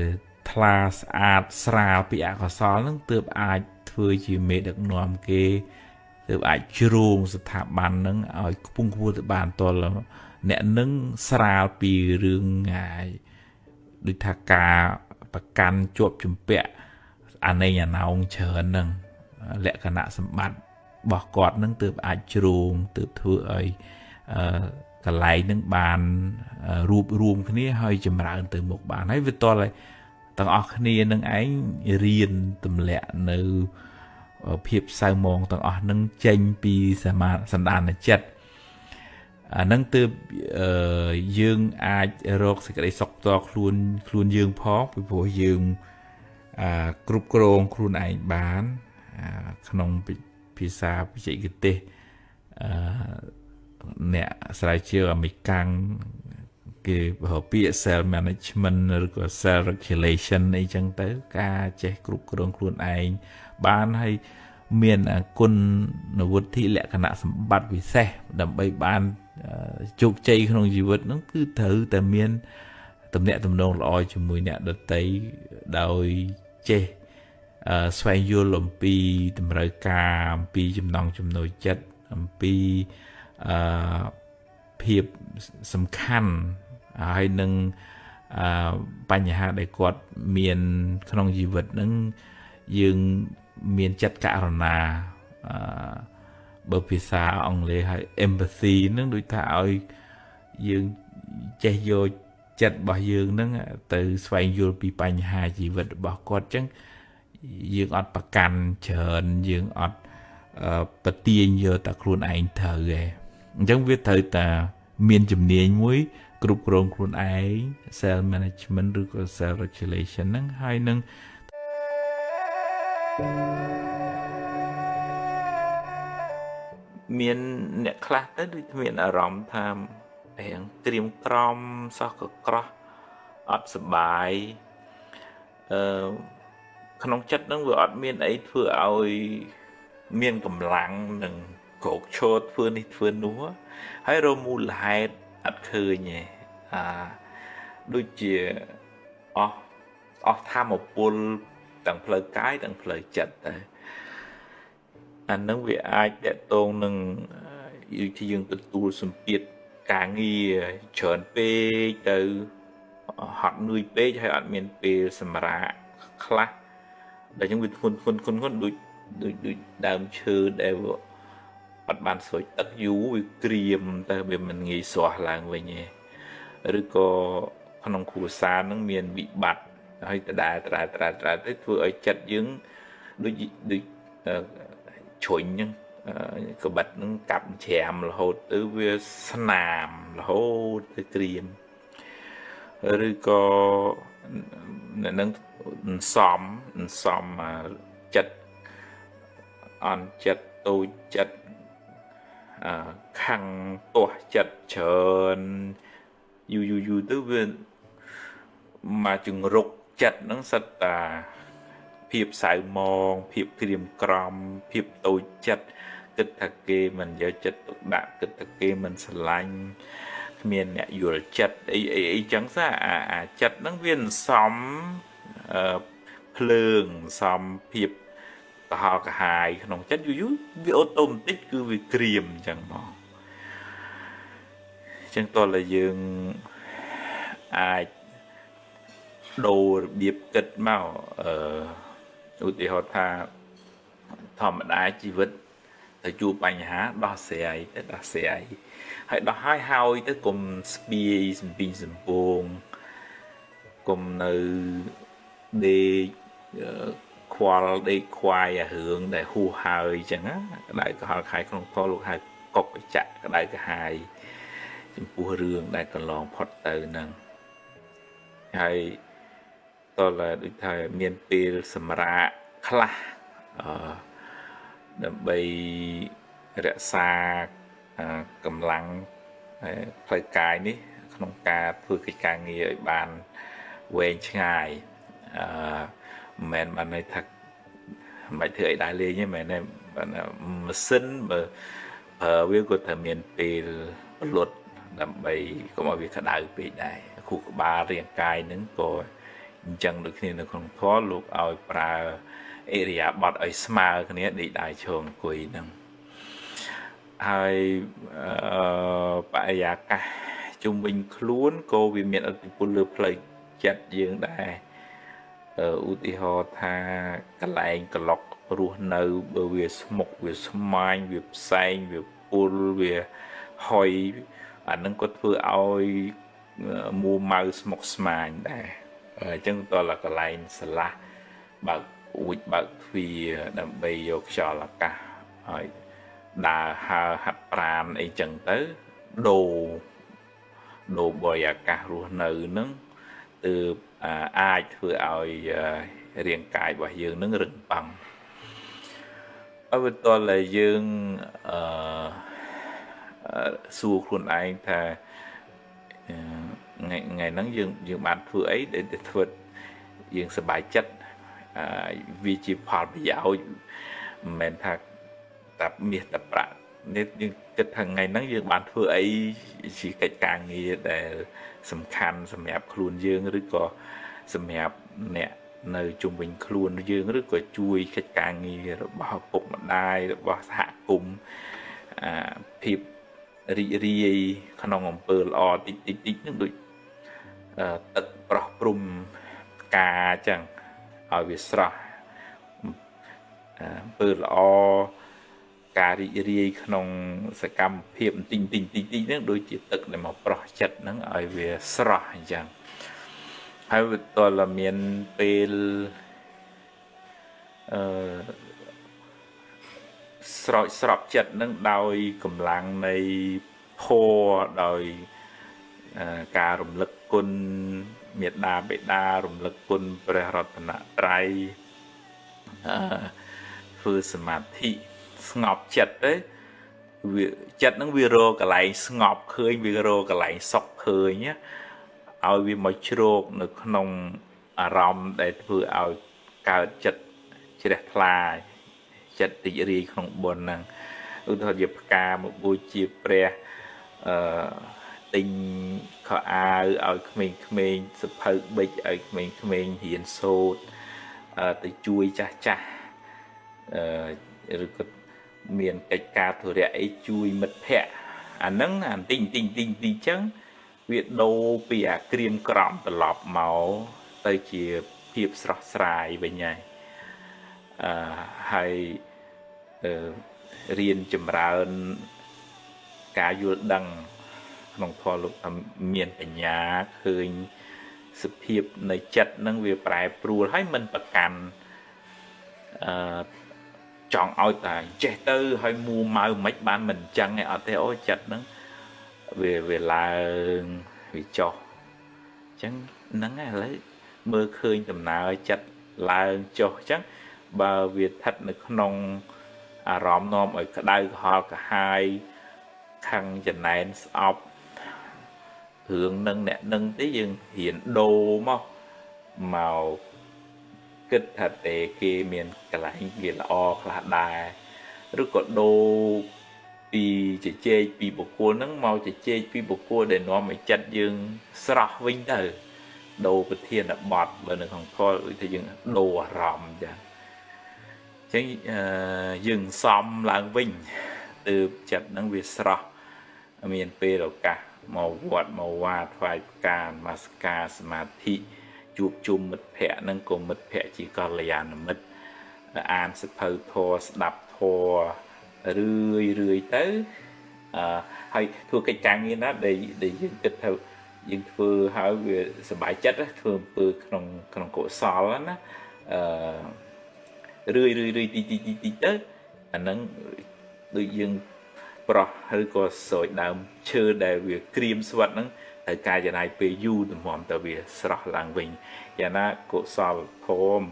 ថ្លាស្អាតស្រាលពីអកុសលហ្នឹងទើបអាចធ្វើជាមេដឹកនាំគេទើបអាចជ្រងស្ថាប័នហ្នឹងឲ្យខ្ពង់ខ្ពស់ទៅបានតលអ្នកនឹងស្រាលពីរឿងដូចថាការប្រកាន់ជាប់ជំពាក់អាណេញអាណោងច្រើនហ្នឹងលក្ខណៈសម្បត្តិរបស់គាត់នឹងទើបអាចជ្រងទើបធ្វើឲ្យកន្លែងនឹងបានរួបរួមគ្នាហើយចម្រើនទៅមុខបានហើយវាតលទាំងអស់គ្នានឹងឯងរៀនទម្លាក់នៅភាពសៅមងទាំងអស់នឹងចេញពីសន្តានចិត្តអានឹងទើបយើងអាចរកសេចក្តីសុខផ្ទាល់ខ្លួនយើងផងពីព្រោះយើងគ្រប់គ្រងខ្លួនឯងបានក្នុងភាសាបច្ចេកទេសអ្នកស្រាវជ្រាវអាមេរិកាំងគេប្រើពាក្យ self management ឬក៏ self regulation អីចឹងទៅការចេះគ្រប់គ្រងខ្លួនឯងបានហើយមានគុណវុឌ្ឍិលក្ខណៈសម្បត្តិពិសេសដើម្បីបានជោគជ័យក្នុងជីវិតហ្នឹងគឺត្រូវតែមានទំនាក់ទំនងល្អជាមួយអ្នកដទៃដោយចេះស្វែងយល់អំពីតម្រូវការអំពីចំណង់ចំណូលចិត្តអំពីភាពសំខាន់ហើយនឹងបញ្ហាដែលគាត់មានក្នុងជីវិតហ្នឹងយើងមានចិត្តករុណាបើភាសាអង់គ្លេសហៅ empathy ហ្នឹងដូចថាឲ្យយើងចេះយកចិត្តរបស់យើងហ្នឹងទៅស្វែងយល់ពីបញ្ហាជីវិតរបស់គាត់អញ្ចឹងយើងអត់ប្រកាន់ច្រើនយើងអត់ប្រទាញយកតែខ្លួនឯងត្រូវឯងអញ្ចឹងវាត្រូវតែមានជំនាញមួយគ្រប់គ្រងខ្លួនឯង self management ឬក៏ self regulation ហ្នឹងហើយនឹងមានអ្នកខ្លះទៅដូចមានអារម្មណ៍ថារៀងក្រៀមក្រំសោះក៏ក្រោះអត់សុបាយក្នុងចិត្តហ្នឹងវាអត់មានអីធ្វើឲ្យមានកម្លាំងនឹងក្រោកឈរធ្វើនេះធ្វើនោះហើយរមូលហេតុអត់ឃើញទេដូចជាអស់ធម៌ពលទាំងផ្លូវកាយទាំងផ្លូវចិត្តដែរអានឹងវាអាចតកតងនឹងយើងទទួលសម្ពាធការងារច្រើនពេកទៅហត់នឿយពេកហើយអត់មានពេលសម្រាកខ្លះដែលយើងវាធ្ងន់ដូចដើមឈើដែលអត់បានស្រោចទឹកយូរវាក្រៀមទៅវាមិនងាយស្រស់ឡើងវិញទេឬក៏ក្នុងគ្រួសារនឹងមានវិបត្តិហើយដដែលទៅធ្វើឲ្យចិត្តយើងដូចជ្រុញហ្នឹង ក្បិតនឹងកាប់ច្រាមរហូតទៅវាស្នាមរហូតទៅក្រៀមឬក៏នឹងសំចិត្តអន់ចិត្តតូចចិត្តខឹងទាស់ចិត្តច្រើនយូរទៅវាមកជង្រុកចិត្តហ្នឹងសិតតាភាពសៅមងភាពក្រៀមក្រំភាពតូចចិត្តគិតថាគេមិនយកចិត្តទុកដាក់គិតថាគេមិនស្រឡាញ់គ្មានអ្នកយល់ចិត្តអីចឹងសាអាចិត្តហ្នឹងវាសំភ្លើងសំភាពកុហកកាហាយក្នុងចិត្តយូរវាអូតូម៉ាទិកគឺវាក្រៀមអញ្ចឹងមកអញ្ចឹងតើតែយើងអាចដូររបៀបគិតមកឧទាហរណ៍ថាធម្មតាជីវិតទៅជួបបញ្ហាដោះស្រាយទៅដោះស្រាយហើយដោះហើយទៅកុំស្ពាយសំពីងសំពងកុំនៅដេកខ្វល់ដេកខ្វាយអារឿងដែលហួសហើយអញ្ចឹងក្តៅក្រហាយខាយក្នុងធម៌លោកហៅកុកបច្ចៈក្តៅក្រហាយចំពោះរឿងដែលកន្លងផុតទៅហ្នឹងហើយតើដូចថាមានពេលសម្រាប់ខ្លះដើម្បីរក្សាកម្លាំងផ្លូវកាយនេះក្នុងការធ្វើកិច្ចការងារឲ្យបានវែងឆ្ងាយមិនមែនបានន័យថាមិនធ្វើអីដែរលេងទេមែនទេម៉ាស៊ីនបើវាក៏តែមានពេលលុតដើម្បីកុំឲ្យវាក្តៅពេកដែរខួរក្បាលរាងកាយនឹងក៏អញ្ចឹងដូចគ្នានៅក្នុងធម៌លោកឲ្យប្រើអិរិយាបថឲ្យស្មើគ្នាដេកដៃឈរអង្គុយហ្នឹងហើយបរិយាកាសជុំវិញខ្លួនក៏វាមានឥទ្ធិពលលើផ្លូវចិត្តយើងដែរឧទាហរណ៍ថាកន្លែងក្លុករស់នៅបើវាស្មុកវាស្មាញវាផ្សែងវាពុលវាហុយអានឹងក៏ធ្វើឲ្យមួម៉ៅស្មុកស្មាញដែរអញ្ចឹងតើកន្លែងស្រឡះបើកអួចបើកទ្វារដើម្បីយកខ្យល់អាកាសឲ្យដើរហើរហាត់ប្រាណអីចឹងទៅដូរបរិយាកាសរស់នៅនឹងទើបអាចធ្វើឲ្យរាងកាយរបស់យើងនឹងរឹងប៉ឹងអវិតលយើងសួរខ្លួនឯងថាថ្ងៃហ្នឹងយើងបានធ្វើអីដែលធ្វើយើងសប្បាយចិត្តវាជាផលប្រយោជន៍មិនមែនថាតែមាសតែប្រាក់នេះយើងគិតថាថ្ងៃហ្នឹងយើងបានធ្វើអីជាកិច្ចការងារដែលសំខាន់សម្រាប់ខ្លួនយើងឬក៏សម្រាប់អ្នកនៅជុំវិញខ្លួនយើងឬក៏ជួយកិច្ចការងាររបស់ឪពុកម្ដាយរបស់សហគមន៍ភាពរីករាយក្នុងអំពើល្អតិចហ្នឹងដូចទឹកប្រោះព្រំផ្កាអញ្ចឹងឲ្យវាស្រស់អំពើល្អការរីករាយក្នុងសកម្មភាពតិចហ្នឹងដូចជាទឹកដែលមកប្រោះចិត្តហ្នឹងឲ្យវាស្រស់អញ្ចឹងហើយវាតលមានពេលស្រោចចិត្តហ្នឹងដោយកម្លាំងនៃធម៌ដោយការរំលឹកគុណមេត្តាបិតារំលឹកគុណព្រះរតនត្រ័យធ្វើសមាធិស្ងប់ចិត្តទៅវាចិត្តហ្នឹងវារកកន្លែងស្ងប់ឃើញវារកកន្លែងសុខឃើញឲ្យវាមកជ្រោកនៅក្នុងអារម្មណ៍ដែលធ្វើឲ្យកើតចិត្តជ្រះថ្លាចិត្តរីករាយក្នុងបុណ្យហ្នឹងឧទាហរណ៍ជាផ្កាមកបូជាព្រះទិញខោអាវឲ្យក្មេងៗសភៅប៊ិចឲ្យក្មេងៗរៀនសូត្រទៅជួយចាស់ឬក៏មានកិច្ចការធុរៈអីជួយមិត្តភ័ក្តិអាហ្នឹងអាទិញចឹងវាដូរពីអាក្រៀមក្រំត្រឡប់មកទៅជាភាពស្រស់ស្រាយវិញហើយរៀនចម្រើនការយល់ដឹងក្នុងធម៌លោកថាមានបញ្ញាឃើញសភាពនៃចិត្តនឹងវាប្រែប្រួលហើយមិនប្រកាន់ chọn ôi ta chết tư hay mua mau mấy ban mình chăng ở thế ôi chặt nó về là vì cho chẳng nắng ai lấy mưa khơi tầm nào chặt là cho chắc bà việc thật là nông rõm nom ở cả đây họ cả hai khăn chân này ọc hướng nâng nè nâng tí dừng hiện đồ màu kích thật để kia miền cả lại kia là o là đài rất có đồ vì chỉ chơi vì bộ cua nắng màu chỉ chơi vì bộ cua để nó mới chặt dương sọc vinh từ đồ bịch thiên là bọt bên đường không coi thì dương đồ ròm chả chứ dương xóm làng vinh từ chặt nắng việt sọc miền tây đầu cả màu vọt màu vạt phải càn masca thị chụp chùm mật phẹ nâng cùng mật phẹ chỉ còn là dàn mật an sẽ thâu thô đập thô rươi tới hay thua cái trang như đó để dân tích thâu dân vừa hỏi về sự bài chất thường vừaក្នុងcổ sò đó rươi tí tới nâng tự dân pro hay có sợi đàm chơi để việc cream sweat nâng thời ca giờ này về du tụi mỏm tờ việc sọt làng bình giờ na cổ sò thôm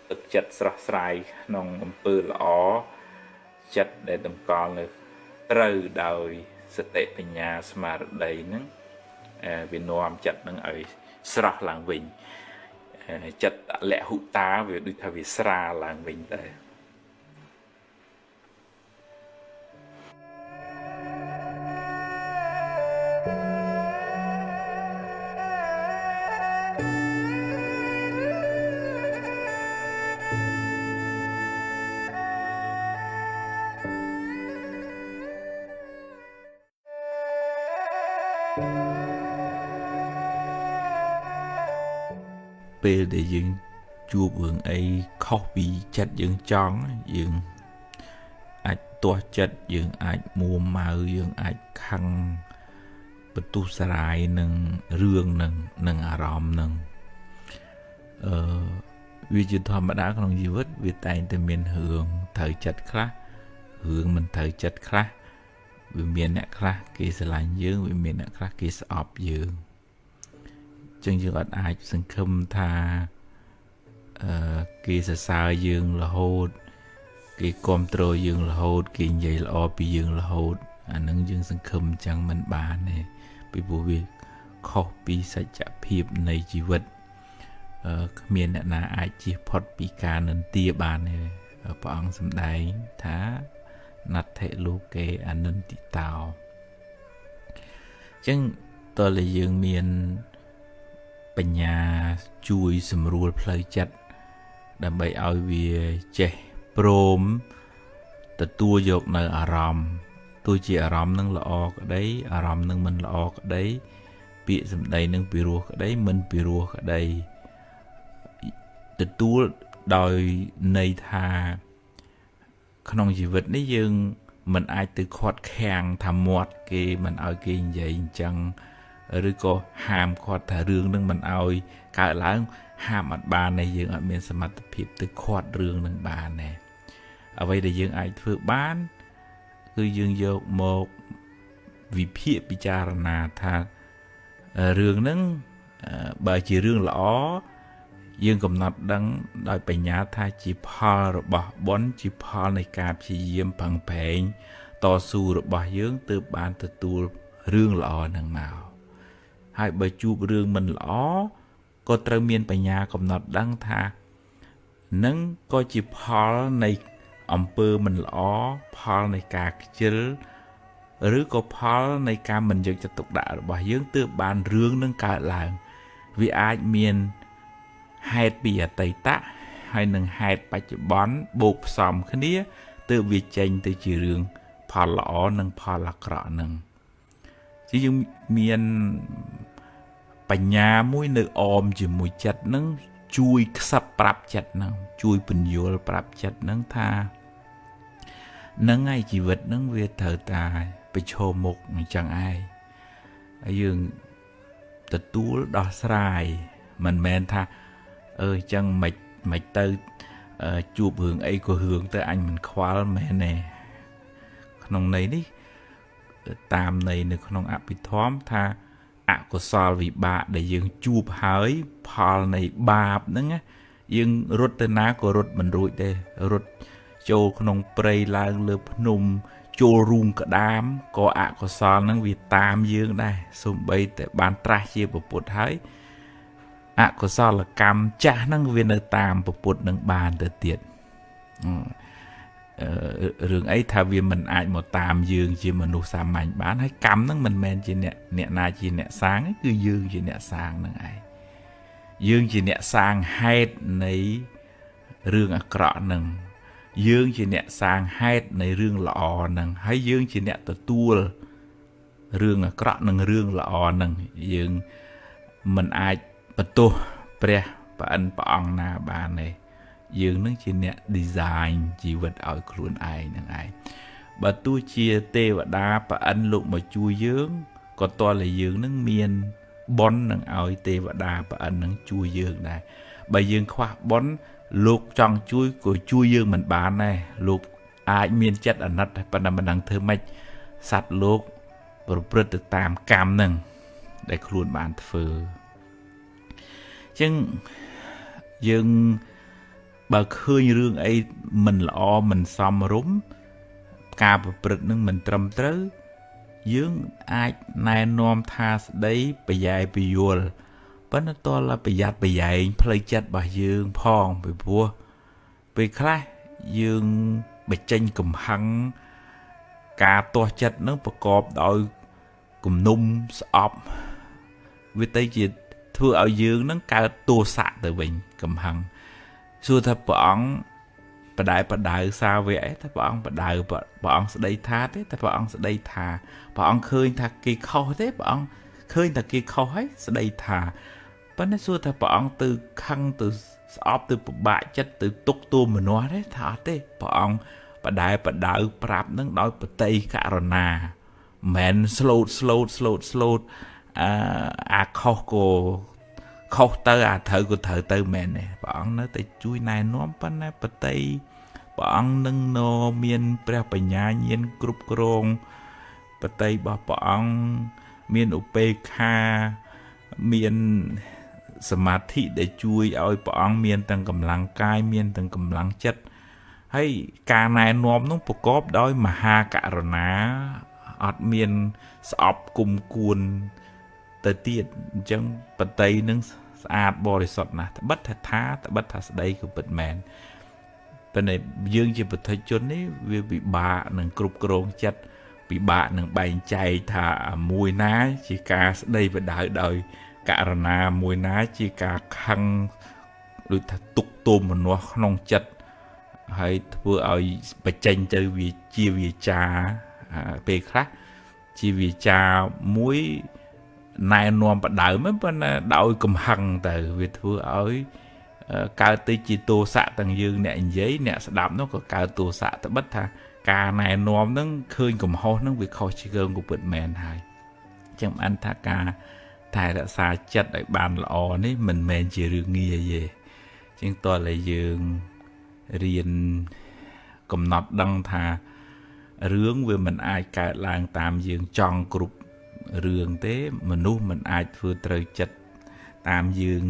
thực chất sọt sài nông bự lỏ chất để tụm con được từ đời sự tệ về nhà mà đầy nâng vì nôm chất nâng ở sọt làng bình chất lẽ hụt tá về đi theo việc sra làng bình đâyពេលដែលយើងជួបរឿងអីខុសពីចិត្តយើងចង់យើងអាចទាស់ចិត្តយើងអាចមួម៉ៅយើងអាចខឹងបន្ទុះសារាយនឹងរឿងនឹងអារម្មណ៍នឹងវាជាធម្មតាក្នុងជីវិតវាតែងតែមានរឿងត្រូវចិត្តខ្លះរឿងមិនត្រូវចិត្តខ្លះវាមានអ្នកខ្លះគេស្រឡាញ់យើងវាមានអ្នកខ្លះគេស្អប់យើងចឹងយើងអត់អាចសង្ឃឹមថាគេសរសើរយើងរហូតគេគាំទ្រយើងរហូតគេនិយាយល្អពីយើងរហូតអានឹងយើងសង្ឃឹមចឹងមិនបានទេពីព្រោះវាខុសពីសច្ចភាពនៃជីវិតគ្មានអ្នកណាអាចជៀសផុតពីការនិន្ទាបានទេព្រះអង្គសម្ដែងថាណដ្ឋិលោកេអនន្តិតោចឹងតើយើងមានបញ្ញាជួយសម្រួលផ្លូវចិត្តដើម្បីឲ្យវាចេះព្រមទទួលយកនៅអារម្មណ៍ទោះជាអារម្មណ៍នឹងល្អក្តីអារម្មណ៍នឹងមិនល្អក្តីពាក្យសម្ដីនឹងពិរោះក្តីមិនពិរោះក្តីទទួលដោយន័យថាក្នុងជីវិតនេះយើងមិនអាចទៅខាត់ខាំងថាមាត់គេមិនឲ្យគេនិយាយអញ្ចឹងឬក៏ហាមគាត់ថារឿងនឹងមិនឲ្យកើតឡើងហាមអត់បានទេយើងអត់មានសមត្ថភាពទៅខាត់រឿងនឹងបានទេអ្វីដែលយើងអាចធ្វើបានគឺយើងយកមកវិភាគពិចារណាថារឿងហ្នឹងបើជារឿងល្អយើងកំណត់ដឹងដោយបញ្ញាថាជាផលរបស់បុណ្យជាផលនៃការព្យាយាមប្រឹងប្រែងតស៊ូរបស់យើងទើបបានទទួលរឿងល្អហ្នឹងមកហើយបើជួបរឿងមិនល្អក៏ត្រូវមានបញ្ញាកំណត់ដឹងថានឹងក៏ជាផលនៃអំពើមិនល្អផលនៃការខ្ជិលឬក៏ផលនៃការមិនយកចិត្តទុកដាក់របស់យើងទើបបានរឿងនឹងកើតឡើងវាអាចមានហេតុពីអតីតហើយនឹងហេតុបច្ចុប្បន្នបូកផ្សំគ្នាទើបវាចេញទៅជារឿងផលល្អនិងផលអាក្រក់នឹងជាយើងមានបញ្ញាមួយនៅអមជាមួយចិត្តនឹងជួយខ្សឹបប្រាប់ចិត្តនឹងជួយពន្យល់ប្រាប់ចិត្តនឹងថានឹងឯជីវិតនឹងវាត្រូវតែប្រឈមមុខអញ្ចឹងឯងហើយយើងទទួលដោះស្រាយមិនមែនថាអញ្ចឹងមិនទៅ chuột hưởng ấy có hưởng tới anh mình khoa mẹ nè không này đi tam này nó không áp bị thóm tha có sao vì bà để dương chuột hỏi phal này bạp nữa á dương rút tên ná của rút mình rụi đây rút châu không prey lang lợp nôm châu rung cả đám có sao nó vì tam dương đây xung bay tại ban tra chia bộ bột hỏi có sao là cam cha năng viên ở tam bộ bột nâng bàn từ tiệt rừng ấy thà vì mình ai một tam dương chỉ mình nuôi xàm mạnh bán hay cắm nó mình men chỉ nè na chỉ nè sáng ấy cứ dương chỉ nè sáng năng ấy dương chỉ nè sang hết này rương ở cọ nằng dương chỉ nè sang hết này rương lọ nằng hay dương chỉ nè tờ tua rương ở cọ nằng rương lọ nằng dương mình ai bật tô pre và anh bỏng na bà này dương nó chỉ nè design chỉ vật ở khuôn ai nằng ai bà tu chia tê và đa và anh lụng mà chui dương còn to là dương nó miên bón nằng ơi tê và đa và anh nằng chui dương này bà dương khoa bón lục trong chui của chui dương mình bán này lục ai miên chất ở nát và nằm mình đang thơ mạch sạch lục và bật được tam cam nằng để khuôn bán phơ chừng dương bà khơi rương ấy mình lo mình xóm rúm ca bật nâng mình trầm trớ dương ai nai nom tha đấy bây giờ bây giờ vẫn là to là bây giờ play chat bà dương phong bị vua bị khai dương bị tranh cùng hăng cả to chất nóประกอบដោយcùng nung sọp vì tây chỉ thưa ở dương nó cả tua sạ từ mình cầm hăng xưa thật bọn bà đại sao vậy thật bọn sẽ đây tha thế thật bọn sẽ đây thà bọn khơi thật kỳ khâu thế bọn khơi thật kỳ khâu hết sẽ đây thà vẫn nói xưa thật bọn từ khăn từ sọp từ bại chất từ túc tu mà nói đấy thà thế bọn bà đại prap nó nói bà tây cả rồi nà mẹn slow khâu tơ thợ của thợ tơ mẹn này bọn nó tới chui này nó bắt nè bà tây bọn nâng nô miên preo bà nhà nhiên cúp krong bà tây bà bọn miên UPK miên samadhi để chui ơi bọn miên tăng cầm lăng cai miên tăng cầm lăng chất hay cả này nôm nóประกอบដោយមហាករុណាអត់មានស្អប់គុំគួនទៅទៀតអញ្ចឹងបតីនឹងស្អាតបរិសុទ្ធណាស់ត្បិតថាស្ដីគឺពិតមែនប៉ុន្តែយើងជាប្រតិជននេះវាពិបាកនឹងគ្រប់គ្រងចិត្តពិបាកនឹងបែងចែកថាមួយណាជាការស្ដីបដៅដោយករណាមួយណាជាការខឹងដូចថាទុកទោមនោះក្នុងចិត្តហើយធ្វើឲ្យបញ្ចេញទៅវាជាវាចាពេលខ្លះជាវាចាមួយណែនាំបដៅមិនប៉ុន្តែដោយកំហឹងទៅវាធ្វើឲ្យកើតទៅជាទោសៈទាំងយើងអ្នកនិយាយអ្នកស្ដាប់នោះក៏កើតទោសៈត្បិតថាការណែនាំហ្នឹងឃើញកំហុសហ្នឹងវាខុសជារឿងក៏ពិតមែនហើយអញ្ចឹងបានថាការថែរក្សាចិត្តឲ្យបានល្អនេះមិនមែនជារឿងងាយទេអញ្ចឹងតើតែយើងរៀនកំណត់ដឹងថារឿងវាមិនអាចកើតឡើងតាមយើងចង់គ្រប់រឿងទេមនុស្សមិនអាចធ្វើត្រូវចិត្តតាមយើង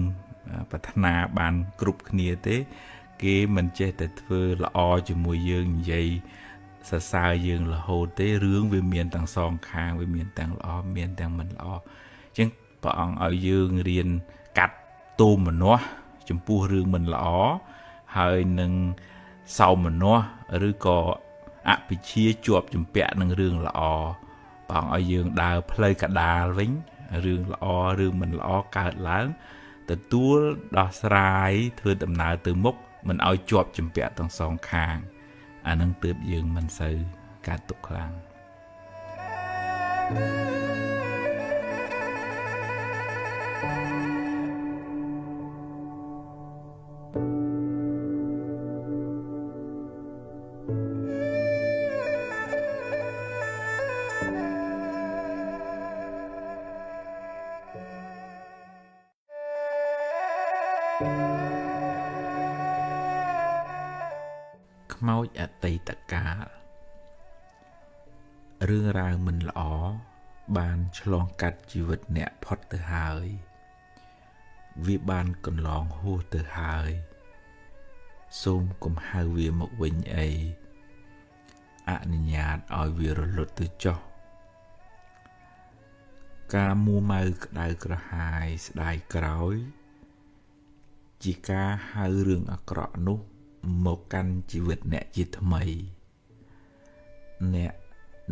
ប្រាថ្នាបានគ្រប់គ្នាទេគេមិនចេះតែធ្វើល្អជាមួយយើងនិយាយសរសើរយើងរហូតទេរឿងវាមានទាំងសងខាងវាមានទាំងល្អមានទាំងមិនល្អអញ្ចឹងព្រះអង្គឲ្យយើងរៀនកាត់ទោមនោះចំពោះរឿងមិនល្អហើយនឹងសោមនស្សឬក៏អភិជាជាប់ជំពាក់នឹងរឿងល្អបងឲ្យយើងដើរផ្លូវកដាលវិញរឿងល្អរឿងមិនល្អកើតឡើងទទួលដោះស្រាយធ្វើដំណើរទៅមុខមិនឲ្យជាប់ជំពាក់ទាំងសងខាងអានឹងទើបយើងមិនសូវកើតទុកខ្លាំង ខ្មោចអតីតកាលរឿងរ៉ាវមិនល្អបានឆ្លងកាត់ជីវិតអ្នកផុតទៅហើយវាបានកន្លងហួសទៅហើយសូមកុំហៅវាមកវិញអីអនុញ្ញាតឲ្យវារលត់ទៅចុះការមួម៉ៅក្តៅក្រហាយស្ដាយក្រោយជាការហៅរឿងអាក្រក់នោះមកកាន់ជីវិតអ្នកជាថ្មីអ្នក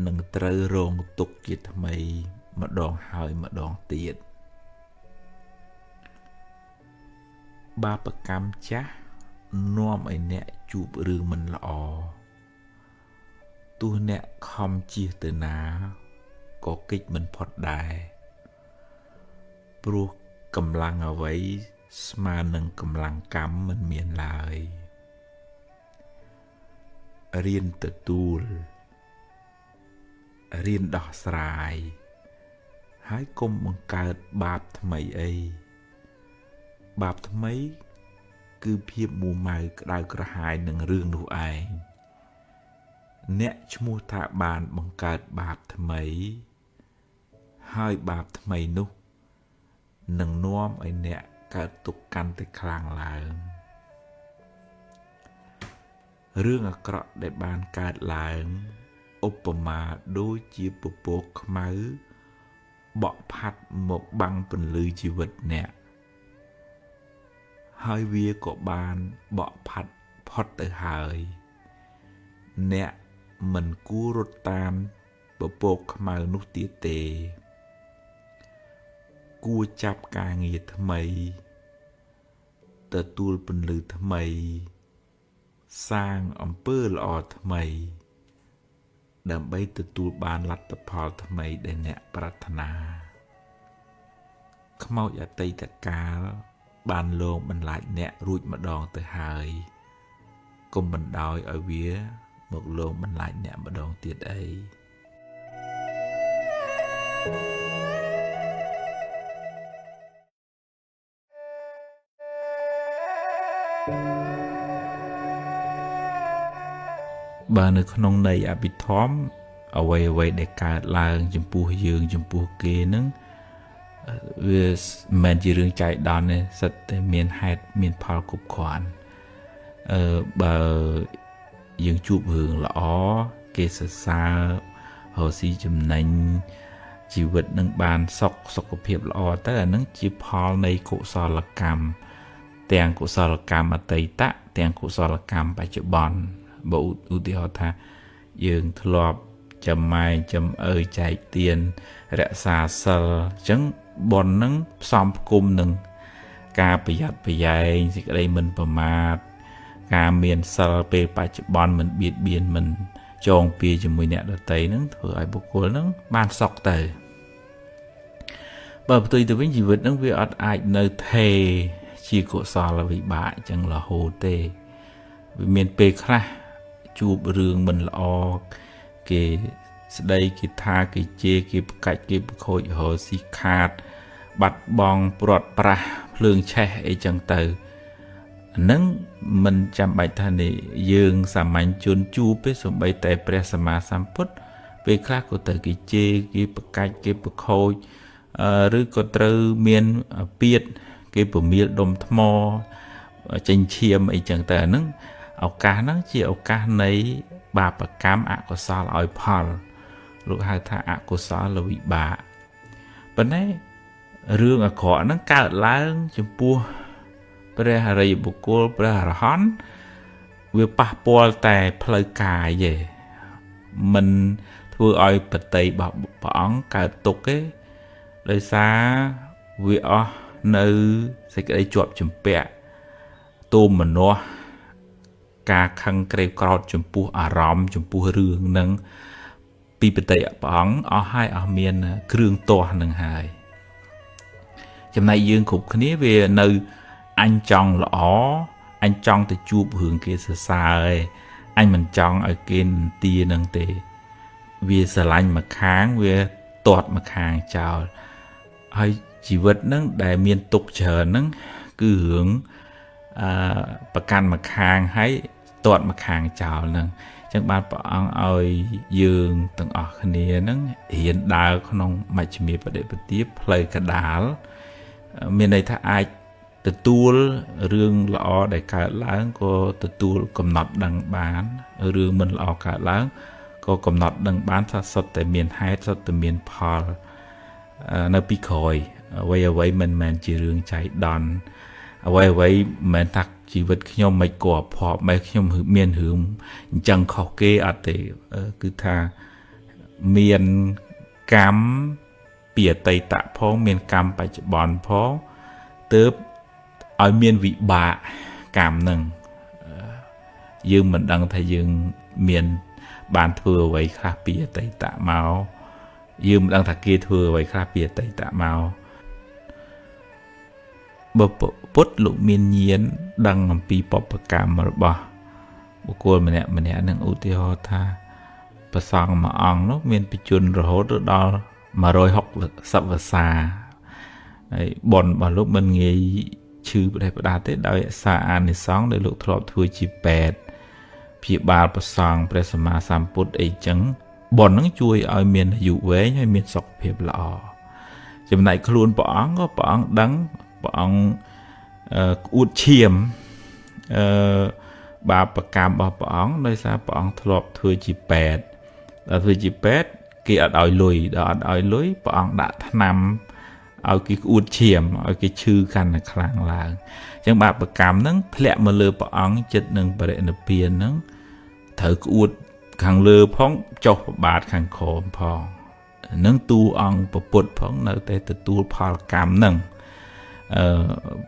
នឹងត្រូវរងទុក្ខជាថ្មីម្ដងហើយម្ដងទៀតបាបកម្មចាស់នាំឲ្យអ្នកជួបរឿងមិនល្អទោះអ្នកខំជៀសទៅណាក៏គេចមិនផុតដែរព្រោះកម្លាំងអ្វីស្មើនឹងកម្លាំងកម្មមិនមានឡើយរៀនទទួលរៀនដោះស្រាយហើយកុំបង្កើតបាបថ្មីអីបាបថ្មីគឺភាពមួម៉ៅក្តៅក្រហាយនឹងរឿងនោះឯងអ្នកឈ្មោះថាបានបង្កើតបាបថ្មីហើយបាបថ្មីនោះនឹងនាំឲ្យអ្នកកើតទុក្ខកាន់តែខ្លាំងឡើងរឿងអាក្រក់ដែលបានកើតឡើងឧបមាដូចជាពពកខ្មៅបក់ផាត់មកបាំងពន្លឺជីវិតអ្នកហើយវាក៏បានបក់ផាត់ផុតទៅហើយអ្នកមិនគួររត់តាមពពកខ្មៅនោះទៀតទេគួរចាប់ការងារថ្មីទទួលពន្លឺថ្មីសាងអំពើល្អថ្មីដើម្បីទទួលបានលទ្ធផលថ្មីដែលអ្នកប្រាថ្នាខ្មោចអតីតកាលបានលងបន្លាចអ្នករួចម្ដងទៅហើយកុំបណ្ដោយឲ្យវាមកលងបន្លាចអ្នកម្ដងទៀតអីបើនៅក្នុងន័យអភិធម្មអ្វីដែលកើតឡើងចំពោះយើងចំពោះគេនឹងវាមិនមែនជារឿងចៃដន្យទេសិតតែមានហេតុមានផលគ្រប់គ្រាន់បើយើងជួបរឿងល្អគេសរសើររកស៊ីចំណេញជីវិតនឹងបានសុខភាពល្អទៅអានឹងជាផលនៃកុសលកម្មទាំងកុសលកម្មអតីតទាំងកុសលកម្មបច្ចុប្បន្នបើឧទាហរណ៍ថាយើងធ្លាប់ចំម៉ែចំអើចែកទានរក្សាសិលអញ្ចឹងបុណ្យនឹងផ្សំផ្គុំនឹងការប្រយ័ត្នប្រយែងសេចក្តីមិនប្រមាទការមានសិលពេលបច្ចុប្បន្នមិនបៀតបៀនមិនចងពៀជាមួយអ្នកដទៃនឹងធ្វើឲ្យបុគ្គលនឹងបានសុខទៅបើផ្ទុយទៅវិញជីវិតនឹងវាអត់អាចនៅថេរជាកុសលវិបាកអញ្ចឹងរហូតទេវាមានពេលខ្លះជួបរឿងមិនល្អគេស្ដីគេថាគេជេរគេប្រកាច់គេប្រខូចរកស៊ីខាតបាត់បង់ព្រាត់ប្រាសភ្លើងឆេះអីចឹងទៅហ្នឹងមិនចាំបាច់ថានេះយើងសាមញ្ញជនជួបទេសូម្បីតែព្រះសម្មាសម្ពុទ្ធពេលខ្លះក៏ទៅគេជេរគេប្រកាច់គេប្រខូចឬក៏ត្រូវមានពៀតគេប្រមៀលដុំថ្មចេញឈាមអីចឹងទៅអាហ្នឹងឱកាសហ្នឹងជាឱកាសនៃបាបកម្មអកុសលឲ្យផលលោកហៅថាអកុសលវិបាកប៉ុន្តែរឿងអាក្រក់ហ្នឹងកើតឡើងចំពោះព្រះអរិយបុគ្គលព្រះអរហន្តវាប៉ះពាល់តែផ្លូវកាយទេមិនធ្វើឲ្យបតីរបស់ព្រះអង្គកើតទុក្ខទេដោយសារវាអស់នៅសេចក្តីជាប់ជំពាក់ទោមនោះការខឹងក្រេវក្រោធចំពោះអារម្មណ៍ចំពោះរឿងហ្នឹងពីបតីព្រះអង្គអស់ហើយអស់មានគ្រឿងទាស់នឹងហើយចំណែកយើងគ្រប់គ្នាវានៅអញចង់ល្អអញចង់ទៅជួបរឿងគេសរសើរឯងអញមិនចង់ឲ្យគេនទានឹងទេវាស្រឡាញ់មកខាងវាទាត់មកខាងចោលហើយជីវិតហ្នឹងដែលមានទុកច្រើនហ្នឹងគឺរឿងប្រកាន់មកខាងហើយ តតមកខាងចោលហ្នឹងចឹងបានព្រះអង្គឲ្យយើងទាំងអស់គ្នាហ្នឹងរៀនដើរក្នុងមជ្ឈិមាបដិបទាផ្លូវកដាលមានន័យថាអាចទទួលរឿងល្អដែលកើតឡើងក៏ទទួលកំណត់ដឹងបានរឿងមិនល្អកើតឡើងក៏កំណត់ដឹងបានថាសុទ្ធតែមានហេតុសុទ្ធតែមានផលនៅពីក្រោយអ្វីមិនមែនជារឿងចៃដន្យអ្វីមិនមែនថាជីវិតខ្ញុំមិនក៏អភ័ព្វមិនខ្ញុំមានរឿងអញ្ចឹងខុសគេអត់ទេគឺថាមានកម្មពីអតីតផងមានកម្មបច្ចុប្បន្នផងទើបឲ្យមានវិបាកកម្មនឹងយើងមិនដឹងថាយើងមានបានធ្វើអ្វីខ្លះពីអតីតមកយើងមិនដឹងថាគេធ្វើអ្វីខ្លះពីអតីតមកបើពុទ្ធលោកមានញាណដឹងអំពីបព្វកម្មរបស់បុគ្គលម្នាក់នឹងឧទាហរណ៍ថាព្រះសង្ឃមួយអង្គនោះមានបច្ចុប្បន្នរហូតដល់160វស្សាហើយបុណ្យរបស់លោកមិនងាយឈឺផ្ដេសផ្ដាសទេដោយអសារអានិសង្ឃដែលលោកធ្លាប់ធ្វើជាពេទ្យព្យាបាលព្រះសង្ឃព្រះសម្មាសម្ពុទ្ធអីចឹងបុណ្យហ្នឹងជួយឲ្យមានអាយុវែងហើយមានសុខភាពល្អចំណែកខ្លួនព្រះអង្គក៏ព្រះអង្គដឹងព្រះអង្គក្អួតឈាមបាបកម្មរបស់ព្រះអង្គដោយសារព្រះអង្គធ្លាប់ធ្វើជាពេទ្យដល់ធ្វើជាពេទ្យគេអត់ឲ្យលុយដល់អត់ឲ្យលុយព្រះអង្គដាក់ថ្នាំឲ្យគេក្អួតឈាមឲ្យគេឈឺកាន់តែខ្លាំងឡើងអញ្ចឹងបាបកម្មហ្នឹងធ្លាក់មកលើព្រះអង្គចិត្តនឹងបរិនិព្វានហ្នឹងត្រូវក្អួតខាងលើផងចុះប្របាទខាងក្រោមផងនឹងទូអង្គពុទ្ធផងនៅតែទទួលផលកម្មហ្នឹង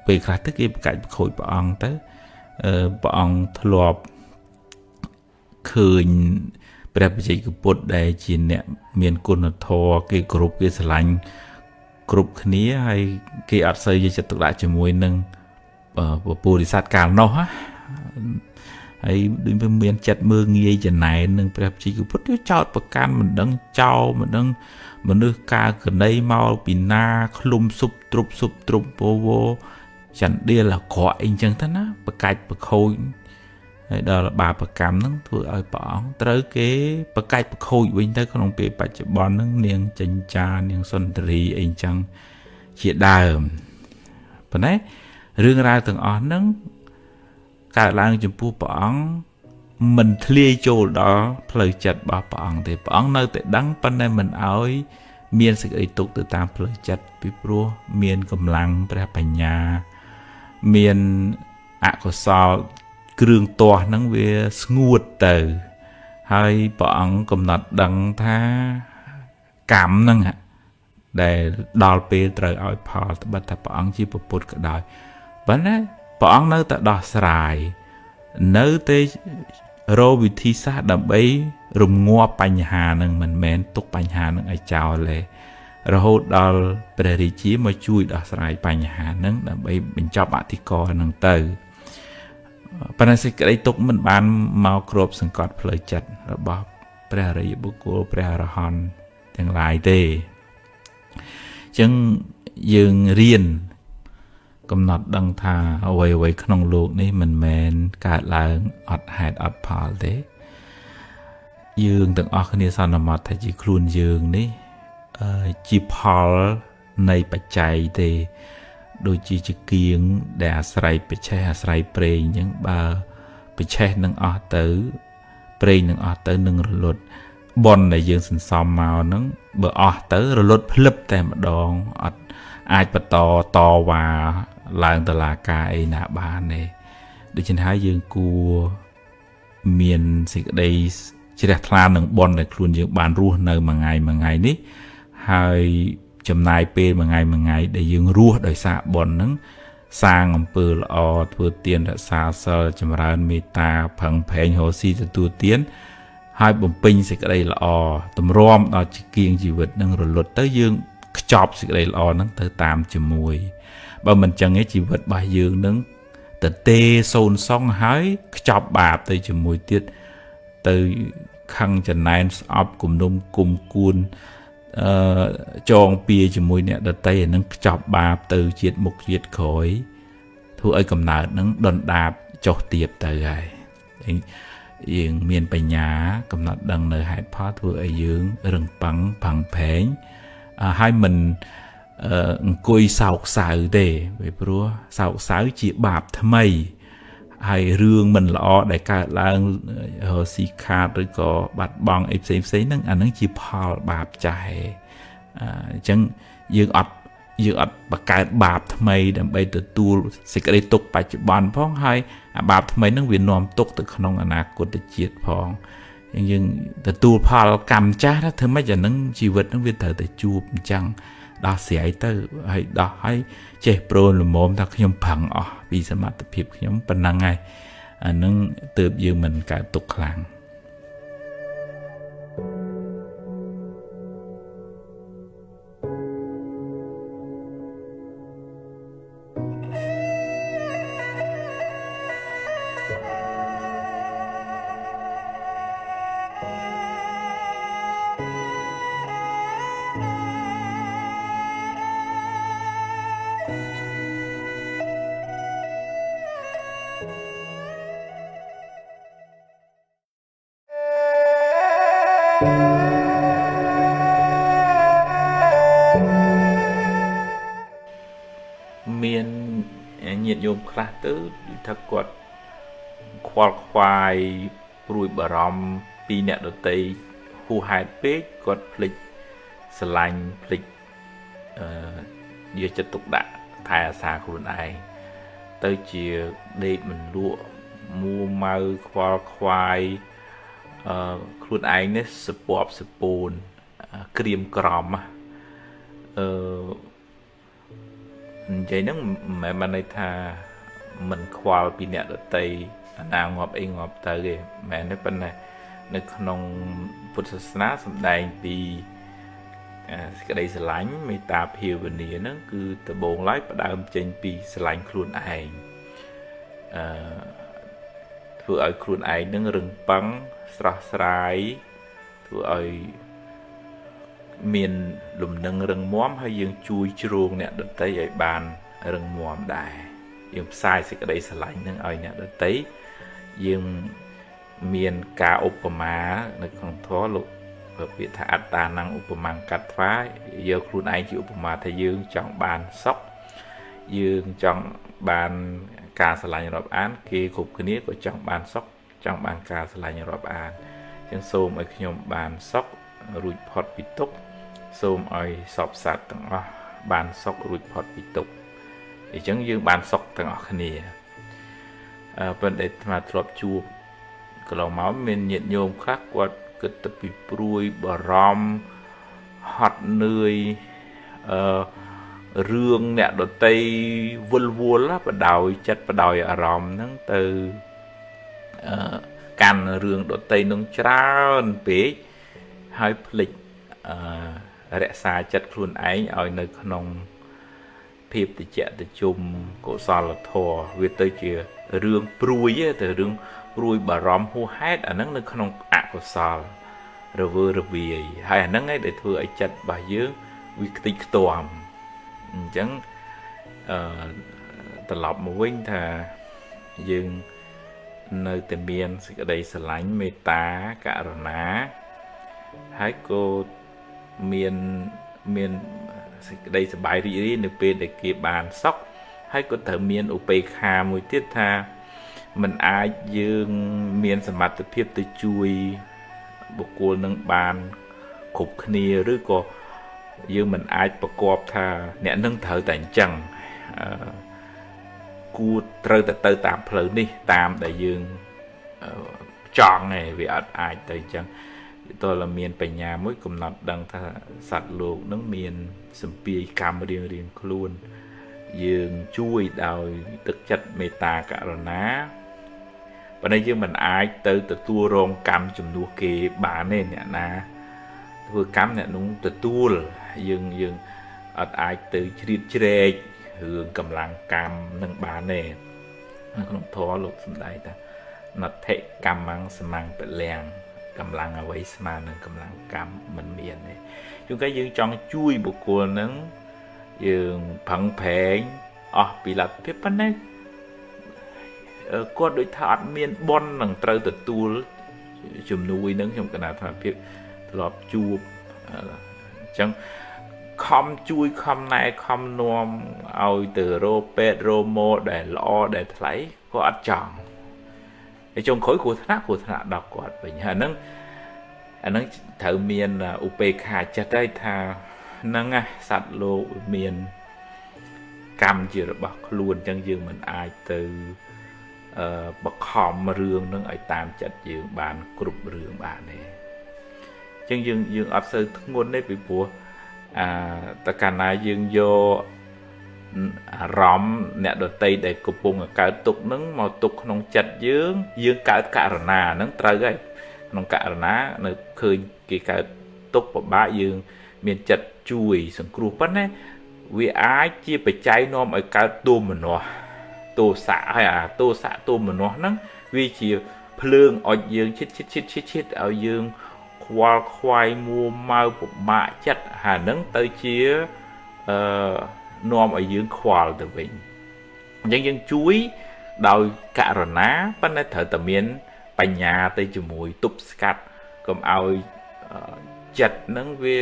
ពេលខ្លះទៅគេប្រកាច់ប្រខូចព្រះអង្គទៅព្រះអង្គធ្លាប់ឃើញព្រះបច្ចេកពុទ្ធដែលជាអ្នកមានគុណធម៌គេគោរពគេស្រឡាញ់គ្រប់គ្នាហើយគេអត់សូវយកចិត្តទុកដាក់ជាមួយនឹងពុទ្ធិស័តកាលនោះហើយដូចមានចិត្តមើងងាយចំណែននឹងព្រះបច្ចេកពុទ្ធវាចោតប្រកាន់មិនដឹងចោលមិនដឹងមនុស្សកាកណីមកពីណាឃ្លុំសុបទ្រុបពោវចន្ទដៀលអាក្រក់អីចឹងទៅណាប្រកាច់ប្រខូចហើយដល់បាបកម្មហ្នឹងធ្វើឲ្យព្រះអង្គត្រូវគេប្រកាច់ប្រខូចវិញទៅក្នុងពេលបច្ចុប្បន្នហ្នឹងនាងចិញ្ចានាងសុន្ទរីអីចឹងជាដើមប៉ុន្តែរឿងរ៉ាវទាំងអស់ហ្នឹងកើតឡើងចំពោះព្រះអង្គមិនធ្លាយចូលដល់ផ្លូវចិត្តរបស់ព្រះអង្គទេព្រះអង្គនៅតែដឹងប៉ុន្តែមិនឲ្យមានសេចក្តីទុក្ខទៅតាមផ្លូវចិត្តពីព្រោះមានកម្លាំងព្រះបញ្ញាមានអកុសលគ្រឿងទាស់ហ្នឹងវាស្ងួតទៅហើយព្រះអង្គកំណត់ដឹងថាកម្មហ្នឹងដែលដល់ពេលត្រូវឲ្យផលត្បិតថាព្រះអង្គជាពុទ្ធក៏ដោយប៉ុន្តែព្រះអង្គនៅតែដោះស្រាយនៅតែរកវិធីសាស្ត្រដើម្បីរងាប់បញ្ហានឹងមិនមែនទុកបញ្ហានឹងឲ្យចោលទេរហូតដល់ព្រះរាជាមកជួយដោះស្រាយបញ្ហានឹងដើម្បីបញ្ចប់អធិការនឹងទៅប៉ុន្តែសេចក្តីទុកមិនបានមកគ្របសង្កត់ផ្លូវចិត្តរបស់ព្រះអរិយបុគ្គលព្រះអរហន្តទាំងឡាយទេអញ្ចឹងយើងរៀនកំណត់ដឹងថាអ្វីក្នុងโลกនេះមិនមែនកើតឡើងអត់ហេតុអត់ផលទេយើងទាំងអស់គ្នាសន្មតថាជាខ្លួនយើងនេះជាផលនៃបច្ច័យទេដូចជាគៀងដែលអាស្រ័យបច្ឆេះអាស្រ័យប្រេងអញ្ចឹងបើបច្ឆេះនឹងអស់ទៅប្រេងនឹងអស់ទៅនឹងរលត់ប៉ុនដែលយើងសន្សំមកហ្នឹងបើអស់ទៅរលត់ភ្លឹបតែម្ដងអត់អាចបន្តតវ៉ាឡើងតុលាការអីណាបានទេដូច្នេះហើយយើងគួរមានសេចក្តីជ្រះថ្លានឹងបុណ្យដែលខ្លួនយើងបានរស់នៅមួយថ្ងៃនេះហើយចំណាយពេលមួយថ្ងៃដែលយើងរស់ដោយសារបុណ្យហ្នឹងសាងអំពើល្អធ្វើទានរក្សាសិលចម្រើនមេត្តាផឹងផែងរស់ស៊ីទទួលទានហើយបំពេញសេចក្តីល្អតម្រាំដល់ជីគៀងជីវិតនឹងរលត់ទៅយើងខ្ចប់សេចក្តីល្អហ្នឹងទៅតាមជាមួយបើមិនចឹងទេជីវិតរបស់យើងនឹងទៅទេសូនសងហើយខ្ចប់បាបទៅជាមួយទៀតទៅខឹងចំណែនស្អប់គំនុំគុំគួនចងពៀជាមួយអ្នកដតីអានឹងខ្ចប់បាបទៅជាតិមុខជាតិក្រោយធ្វើឲ្យកំណើតនឹងដុនដាបចុះទៀបទៅហើយ យើងមានបញ្ញាកំណត់ដឹងនៅហេតុផលធ្វើឲ្យយើងរឹងប៉ឹងផឹងផែងហើយមិនអង្គុយសោកសៅទេពីព្រោះសោកសៅជាបាបថ្មីហើយរឿងមិនល្អដែលកើតឡើងស៊ីខាតឬក៏បាត់បង់អីផ្សេងហ្នឹងអាហ្នឹងជាផលបាបចាស់អញ្ចឹងយើងអត់បង្កើតបាបថ្មីដើម្បីទទួលសេចក្តីទុក្ខបច្ចុប្បន្នផងហើយអាបាបថ្មីហ្នឹងវានាំទុក្ខទៅក្នុងអនាគតជាតិផងយើងទទួលផលកម្មចាស់ធ្វើម៉េចអាហ្នឹងជីវិតហ្នឹងវាត្រូវតែជួបអញ្ចឹងដោះស្រាយទៅហើយដោះហើយចេះប្រូនល្មមថាខ្ញុំប្រឹងអស់ពីសមត្ថភាពខ្ញុំប៉ុណ្ណឹងហើយអាហ្នឹងទើបយើងមិនកើតទុក្ខខ្លាំងមានញាតិញោមខ្លះទៅថាគាត់ខ្វល់ខ្វាយព្រួយបារម្ភពីអ្នកដទៃហួសហេតុពេកគាត់ភ្លេចស្រឡាញ់ភ្លេចយកចិត្តទុកដាក់ថែអាសាខ្លួនឯងទៅជាដេកមិនលក់មួម៉ៅខ្វល់ខ្វាយខ្លួនឯងនេះសពប់សពូនក្រៀមក្រំនិយាយហ្នឹងមិនមែនន័យថាមិនខ្វល់ពីអ្នកដទៃអាណាងាប់អីងាប់ទៅទេមែនទេប៉ុន្តែនៅក្នុងពុទ្ធសាសនាសម្ដែងពីសេចក្តីស្រឡាញ់មេត្តាភាវនាហ្នឹងគឺដំបូងឡើយផ្ដើមចេញពីស្រឡាញ់ខ្លួនឯងធ្វើឲ្យខ្លួនឯងហ្នឹងរឹងប៉ឹងស្រស់ស្រាយធ្វើឲ្យមានលំនឹងរឹងមាំហើយយើងជួយជ្រោងអ្នកដទៃឲ្យបានរឹងមាំដែរយើងផ្សាយសេចក្តីស្រឡាញ់នឹងឲ្យអ្នកដទៃយើងមានការឧបមានៅក្នុងធម៌លោកពាក្យថាអត្តាnăngឧបមាកាត់ថ្វាយកខ្លួនឯងជាឧបមាថាយើងចង់បានសុខយើងចង់បានការស្រឡាញ់រាប់អានគេគ្រប់គ្នាក៏ចង់បានសុខចង់បានការស្រឡាញ់រាប់អានអញ្ចឹងសូមឲ្យខ្ញុំបានសុខរួចផុតពីទុក្ខសូមឲ្យសពសត្វទាំងអស់បានសុខរួចផុតពីទុក្ខអញ្ចឹងយើងបានសុខទាំងអស់គ្នាប៉ុន្តែអាត្មាធ្លាប់ជួបកន្លងមកមានញាតិញោមខ្លះគាត់គិតទៅពីព្រួយបារម្ភហត់នឿយរឿងអ្នកដតីវល់វល់បដោយចិត្តបដោយអារម្មណ៍ហ្នឹងទៅកាន់រឿងដតីនឹងច្រើនពេកហើយភ្លេចរក្សាចិត្តខ្លួនឯងឲ្យនៅក្នុងភាពតិចតិជុំកុសលធម៌វាទៅជារឿងព្រួយទៅរឿងព្រួយបារម្ភហួសហេតុអាហ្នឹងនៅក្នុងអកុសលរវើរវាយហើយអាហ្នឹងឯងដែលធ្វើឲ្យចិត្តរបស់យើងវាខ្ទេចខ្ទាំអញ្ចឹងត្រឡប់មកវិញថាយើងនៅតែមានសេចក្តីស្រឡាញ់មេត្តាករុណាហើយក៏មានសេចក្តីសប្បាយរីករាយនៅពេលដែលគេបានសុខហើយក៏ត្រូវមានឧបេក្ខាមួយទៀតថាមិនអាចយើងមានសមត្ថភាពទៅជួយបុគ្គលនឹងបានគ្រប់គ្នាឬក៏យើងមិនអាចប្រកបថាអ្នកនឹងត្រូវតែអញ្ចឹងគួរត្រូវតែទៅតាមផ្លូវនេះតាមដែលយើងចង់ឯងវាអត់អាចទៅអញ្ចឹងតើមានបញ្ញាមួយកំណត់ដឹងថាសត្វលោកនឹងមានសម្ពាយកម្មរៀងខ្លួនយើងជួយដោយទឹកចិត្តមេត្តាករុណាប៉ុន្តែយើងមិនអាចទៅទទួលរងកម្មជំនួសគេបានទេអ្នកណាធ្វើកម្មអ្នកនោះទទួលយើងអត់អាចទៅជ្រៀតជ្រែករឿងកម្លាំងកម្មនឹងបានទេក្នុងធម៌លោកសម្ដែងថាណដ្ឋិកម្មੰសមੰពលំកម្លាំងអ្វីស្មើនឹងកម្លាំងកម្មមិនមានទេជួនកាលយើងចង់ជួយបុគ្គលនឹងយើងផឹងប្រែងអស់ពីលទ្ធភាពប៉ុណ្ណេះ គាត់ដូចថាអត់មានបននឹងត្រូវទទួលជំនួយនឹងខ្ញុំកណាថាភាពធ្លាប់ជួបអញ្ចឹងខំជួយខំណែខំនាំឲ្យទៅរោពេទ្យរោម៉ូដែលល្អដែលថ្លៃគាត់អត់ចង់ហើយចុងក្រោយគ្រោះថ្នាក់ដល់គាត់វិញហើយអាហ្នឹងត្រូវមានឧបេក្ខាចិត្តហើយថាហ្នឹងសត្វលោកមានកម្មជារបស់ខ្លួនអញ្ចឹងយើងមិនអាចទៅបខំរឿងហ្នឹងឲ្យតាមចិត្តយើងបានគ្រប់រឿងបានទេអញ្ចឹងយើងអត់សូវធ្ងន់ទេពីព្រោះតើកាលណាយើងយកអារម្មណ៍អ្នកដតីដែលកំពុងកើតទុក្ខហ្នឹងមកទុកក្នុងចិត្តយើងកើតករណាហ្នឹងត្រូវហើយក្នុងករណានៅឃើញគេកើតទុក្ខពិបាកយើងមានចិត្តជួយសង្គ្រោះប៉ុណ្ណាវាអាចជាបច្ច័យនាំឲ្យកើតទុមនស្សទោសៈហើយអាទោសៈទុមនស្សហ្នឹងវាជាភ្លើងឲ្យយើងឈិតឲ្យយើងខ្វល់ខ្វាយមួម៉ៅពិបាកចិត្តហើយហ្នឹងទៅជានាំឲ្យយើងខ្វល់ទៅវិញអញ្ចឹងយើងជួយដោយករណាប៉ុន្តែត្រូវតែមានបញ្ញាទៅជាមួយទប់ស្កាត់កុំឲ្យចិត្តហ្នឹងវា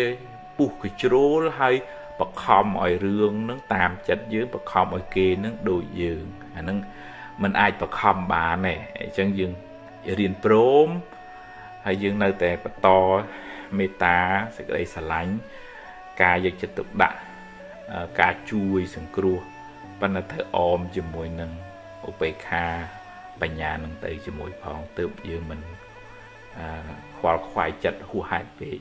ពុះកជ្រោលហើយបខំឲ្យរឿងហ្នឹងតាមចិត្តយើងបខំឲ្យគេហ្នឹងដូចយើងអាហ្នឹងมันអាចបខំបានទេអញ្ចឹងយើងរៀនព្រមហើយយើងនៅតែបន្តមេត្តាសេចក្តីស្រឡាញ់ការយកចិត្តទុកដាក់ការជួយសង្គ្រោះប៉ុន្តែត្រូវអមជាមួយនឹងឧបេក្ខាបញ្ញានឹងទៅជាមួយផងទើបយើងមិនខ្វល់ខ្វាយចិត្តហួសហេតុពេក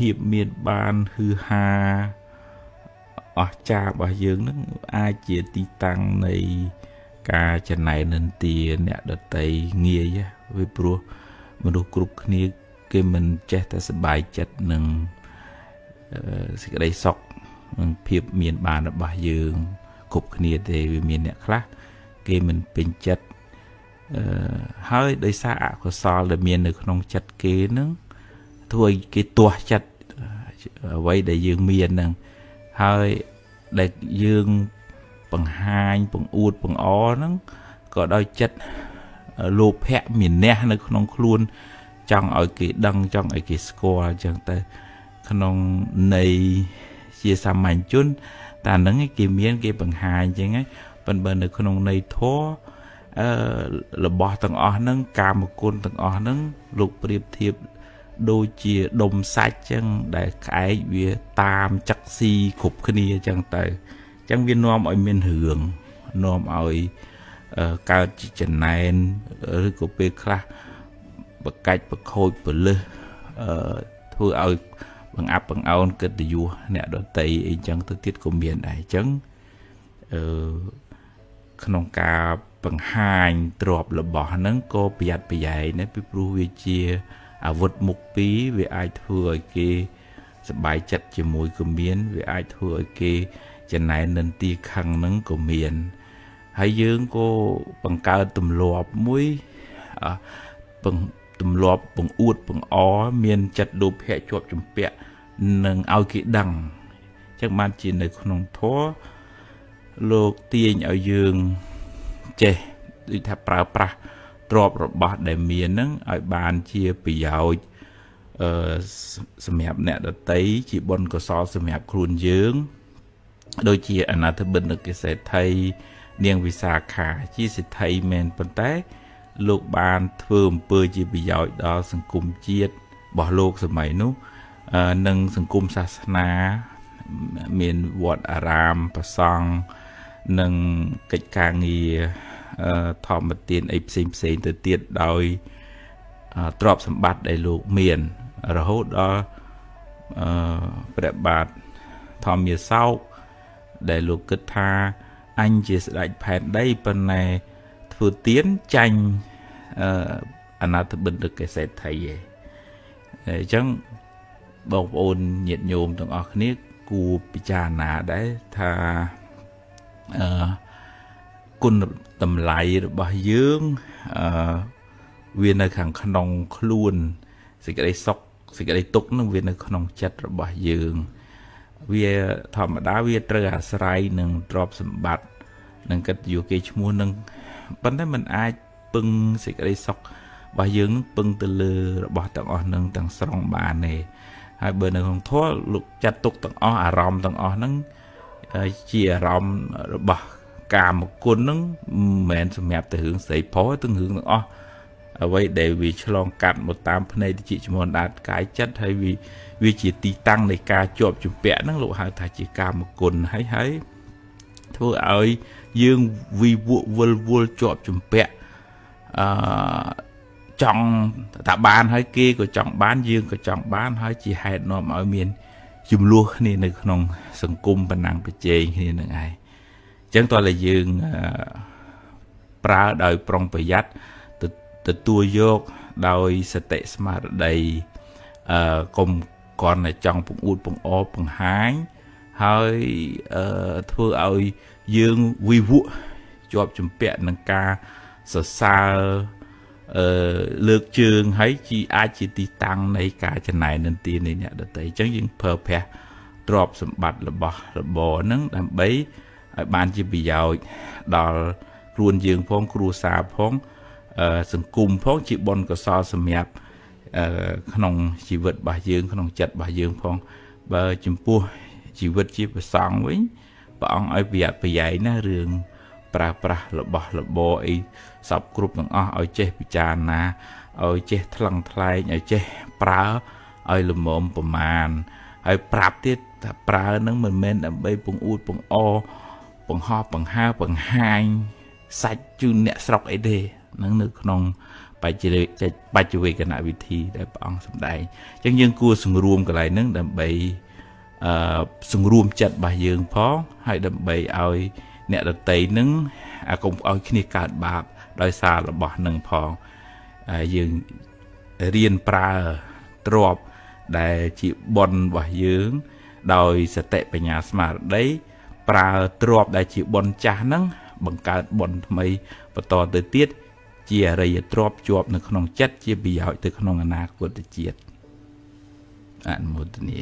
ភាពមានបានហឺហាអស្ចារ្យរបស់យើងនឹងអាចជាទីតាំងនៃការចំណែននិន្ទាអ្នកដតីងាយវាព្រោះមនុស្សគ្រប់គ្នាគេមិនចេះតែសប្បាយចិត្តនឹងសេចក្តីសុខនិងភាពមានបានរបស់យើងគ្រប់គ្នាទេវាមានអ្នកខ្លះគេមិនពេញចិត្តហើយដោយសារអកុសលដែលមាននៅក្នុងចិត្តគេនឹងធ្វើឲ្យគេទាស់ចិត្តអ្វីដែលយើងមានហ្នឹងហើយដែលយើងបង្ហាញបង្អួតបង្អហ្នឹងក៏ដោយចិត្តលោភៈមានះនៅក្នុងខ្លួនចង់ឲ្យគេដឹងចង់ឲ្យគេស្គាល់អញ្ចឹងទៅក្នុងន័យជាសាមញ្ញជនតែហ្នឹងគេមានគេបង្ហាញអញ្ចឹងហើយប៉ុន្តែនៅក្នុងន័យធម៌របស់ទាំងអស់ហ្នឹងកាមគុណទាំងអស់ហ្នឹងលោកប្រៀបធៀបដូចជាដុំសាច់ចឹងដែលក្អែកវាតាមចឹកស៊ីគ្រប់គ្នាចឹងទៅចឹងវានាំឲ្យមានរឿងនាំឲ្យកើតជាចំណែនឬក៏ពេលខ្លះបកាច់បខូចពលឹះធ្វើឲ្យបង្អាប់បង្អោនកិត្តិយសអ្នកដតីអីចឹងទៅទៀតក៏មានដែរចឹងក្នុងការបង្ហាញទ្រព្យរបស់ហ្នឹងក៏ប្រយ័ត្នប្រយែងដែរពីព្រោះវាជាអាវុធមុខពីរវាអាចធ្វើឲ្យគេសប្បាយចិត្តជាមួយក៏មានវាអាចធ្វើឲ្យគេចំណែននិន្ទាខឹងហ្នឹងក៏មានហើយយើងក៏បង្កើតទម្លាប់មួយទម្លាប់បង្អួតបង្អមានចិត្តលោភៈជាប់ជំពាក់នឹងឲ្យគេដឹងអញ្ចឹងបានជានៅក្នុងធម៌លោកទាញឲ្យយើងចេះដូចថាប្រើប្រាស់ទ្រព្យរបស់ដែលមានហ្នឹងឲ្យបានជាប្រយោជន៍សម្រាប់អ្នកដទៃជាបុណ្យកុសលសម្រាប់ខ្លួនយើងដូចជាអនាថបិណ្ឌកសេដ្ឋីនាងវិសាខាជាសេដ្ឋីមែនប៉ុន្តែលោកបានធ្វើអំពើជាប្រយោជន៍ដល់សង្គមជាតិរបស់លោកសម័យនោះនិងសង្គមសាសនាមានវត្តអារាមប្រសង់និងកិច្ចការងារធម្មទានអីផ្សេងទៅទៀតដោយទ្រព្យសម្បត្តិដែលលោកមានរហូតដល់ព្រះបាទធម្មយាសោក ដែលលោកគិតថាអញជាស្ដេចផែនដីប៉ុន្តែធ្វើទៀនចាញ់អាណាធិបតេយ្យឬកសេដ្ឋីឯងអញ្ចឹងបងប្អូនញាតិញោមទាំងអស់គ្នាគួរពិចារណាដែរថាគុណតម្លៃរបស់យើងវានៅខាងក្នុងខ្លួនសេចក្តីសុខសេចក្តីទុក្ខនឹងវានៅក្នុងចិត្តរបស់យើងវាធម្មតាវាត្រូវអាស្រ័យនឹងទ្រព្យសម្បត្តិនឹងកិត្តិយសគេឈ្មោះនឹងប៉ុន្តែมันអាចពឹងសេចក្តីសុខរបស់យើងនឹងពឹងទៅលើរបស់ទាំងអស់នឹងទាំងស្រុងបានទេហើយបើនៅក្នុងធម៌លោកចាត់ទុកទាំងអស់អារម្មណ៍ទាំងអស់ហ្នឹងជាអារម្មណ៍របស់កាមគុណហ្នឹងមិនមែនសម្រាប់តែរឿងស្រីប្រុសទាំងរឿងទាំងអស់អ្វីដែលវាឆ្លងកាត់មកតាមភ្នែកតិចជំនន់ដាតកាយចិត្តហើយវាជាទីតាំងនៃការជាប់ជំពាក់ហ្នឹងលោកហៅថាជាកាមគុណហើយធ្វើឲ្យយើងវិវក់វិលវល់ជាប់ជំពាក់ចង់ថាបានហើយគេក៏ចង់បានយើងក៏ចង់បានហើយជាហេតុនាំឲ្យមានចំនួនគ្នានៅក្នុងសង្គមបណ្ណាំងប្រជែងគ្នានឹងឯងអញ្ចឹងតើយើងប្រើដោយប្រុងប្រយ័ត្នទទួលយកដោយសតិស្មារតីកុំគ្រាន់តែចង់បង្អួតបង្អរបង្ហាញហើយធ្វើឲ្យយើងវិវក់ជាប់ជំពាក់នឹងការសរសើរលើកជើងហើយអាចជាទីតាំងនៃការចំណាយនិន្ទាននៃអ្នកដទៃអញ្ចឹងយើងប្រើប្រាស់ទ្រព្យសម្បត្តិរបស់របរហ្នឹងដើម្បីឲ្យបានជាប្រយោជន៍ដល់ខ្លួនយើងផងគ្រួសារផងសង្គមផងជាបុណ្យកុសលសម្រាប់ក្នុងជីវិតរបស់យើងក្នុងចិត្តរបស់យើងផងបើចំពោះជីវិតជាព្រះសង្ឃវិញព្រះអង្គឲ្យប្រយ័ត្នប្រយែងណារឿងប្រើប្រាស់របស់របរអីសពគ្រប់ទាំងអស់ឲ្យចេះពិចារណាឲ្យចេះថ្លឹងថ្លែងឲ្យចេះប្រើឲ្យល្មមប្រមាណហើយប្រាប់ទៀតថាប្រើនឹងមិនមែនដើម្បីបង្អួតបង្អរបង្ហោះបង្ហើរបង្ហាញសាច់ជូនអ្នកស្រុកអីទេនឹងនៅក្នុងបច្ចវេកនវិធីដែលព្រះអង្គសម្ដែងអញ្ចឹងយើងគួរសង្រួមកន្លែងហ្នឹងដើម្បីសង្រួមចិត្តរបស់យើងផងហើយដើម្បីឲ្យអ្នកដតីនឹងកុំឲ្យគ្នាកើតបាបដោយសាររបស់នឹងផងយើងរៀនប្រើទ្រព្យដែលជាបុណ្យរបស់យើងដោយសតិបញ្ញាស្មារតីប្រើទ្រព្យដែលជាបុណ្យចាស់ហ្នឹងបង្កើតបុណ្យថ្មីបន្តទៅទៀតជាអរិយទ្រព្យជាប់នៅក្នុងចិត្តជាប្រយោជន៍ទៅក្នុងអនាគតជាតិអនុមោទនា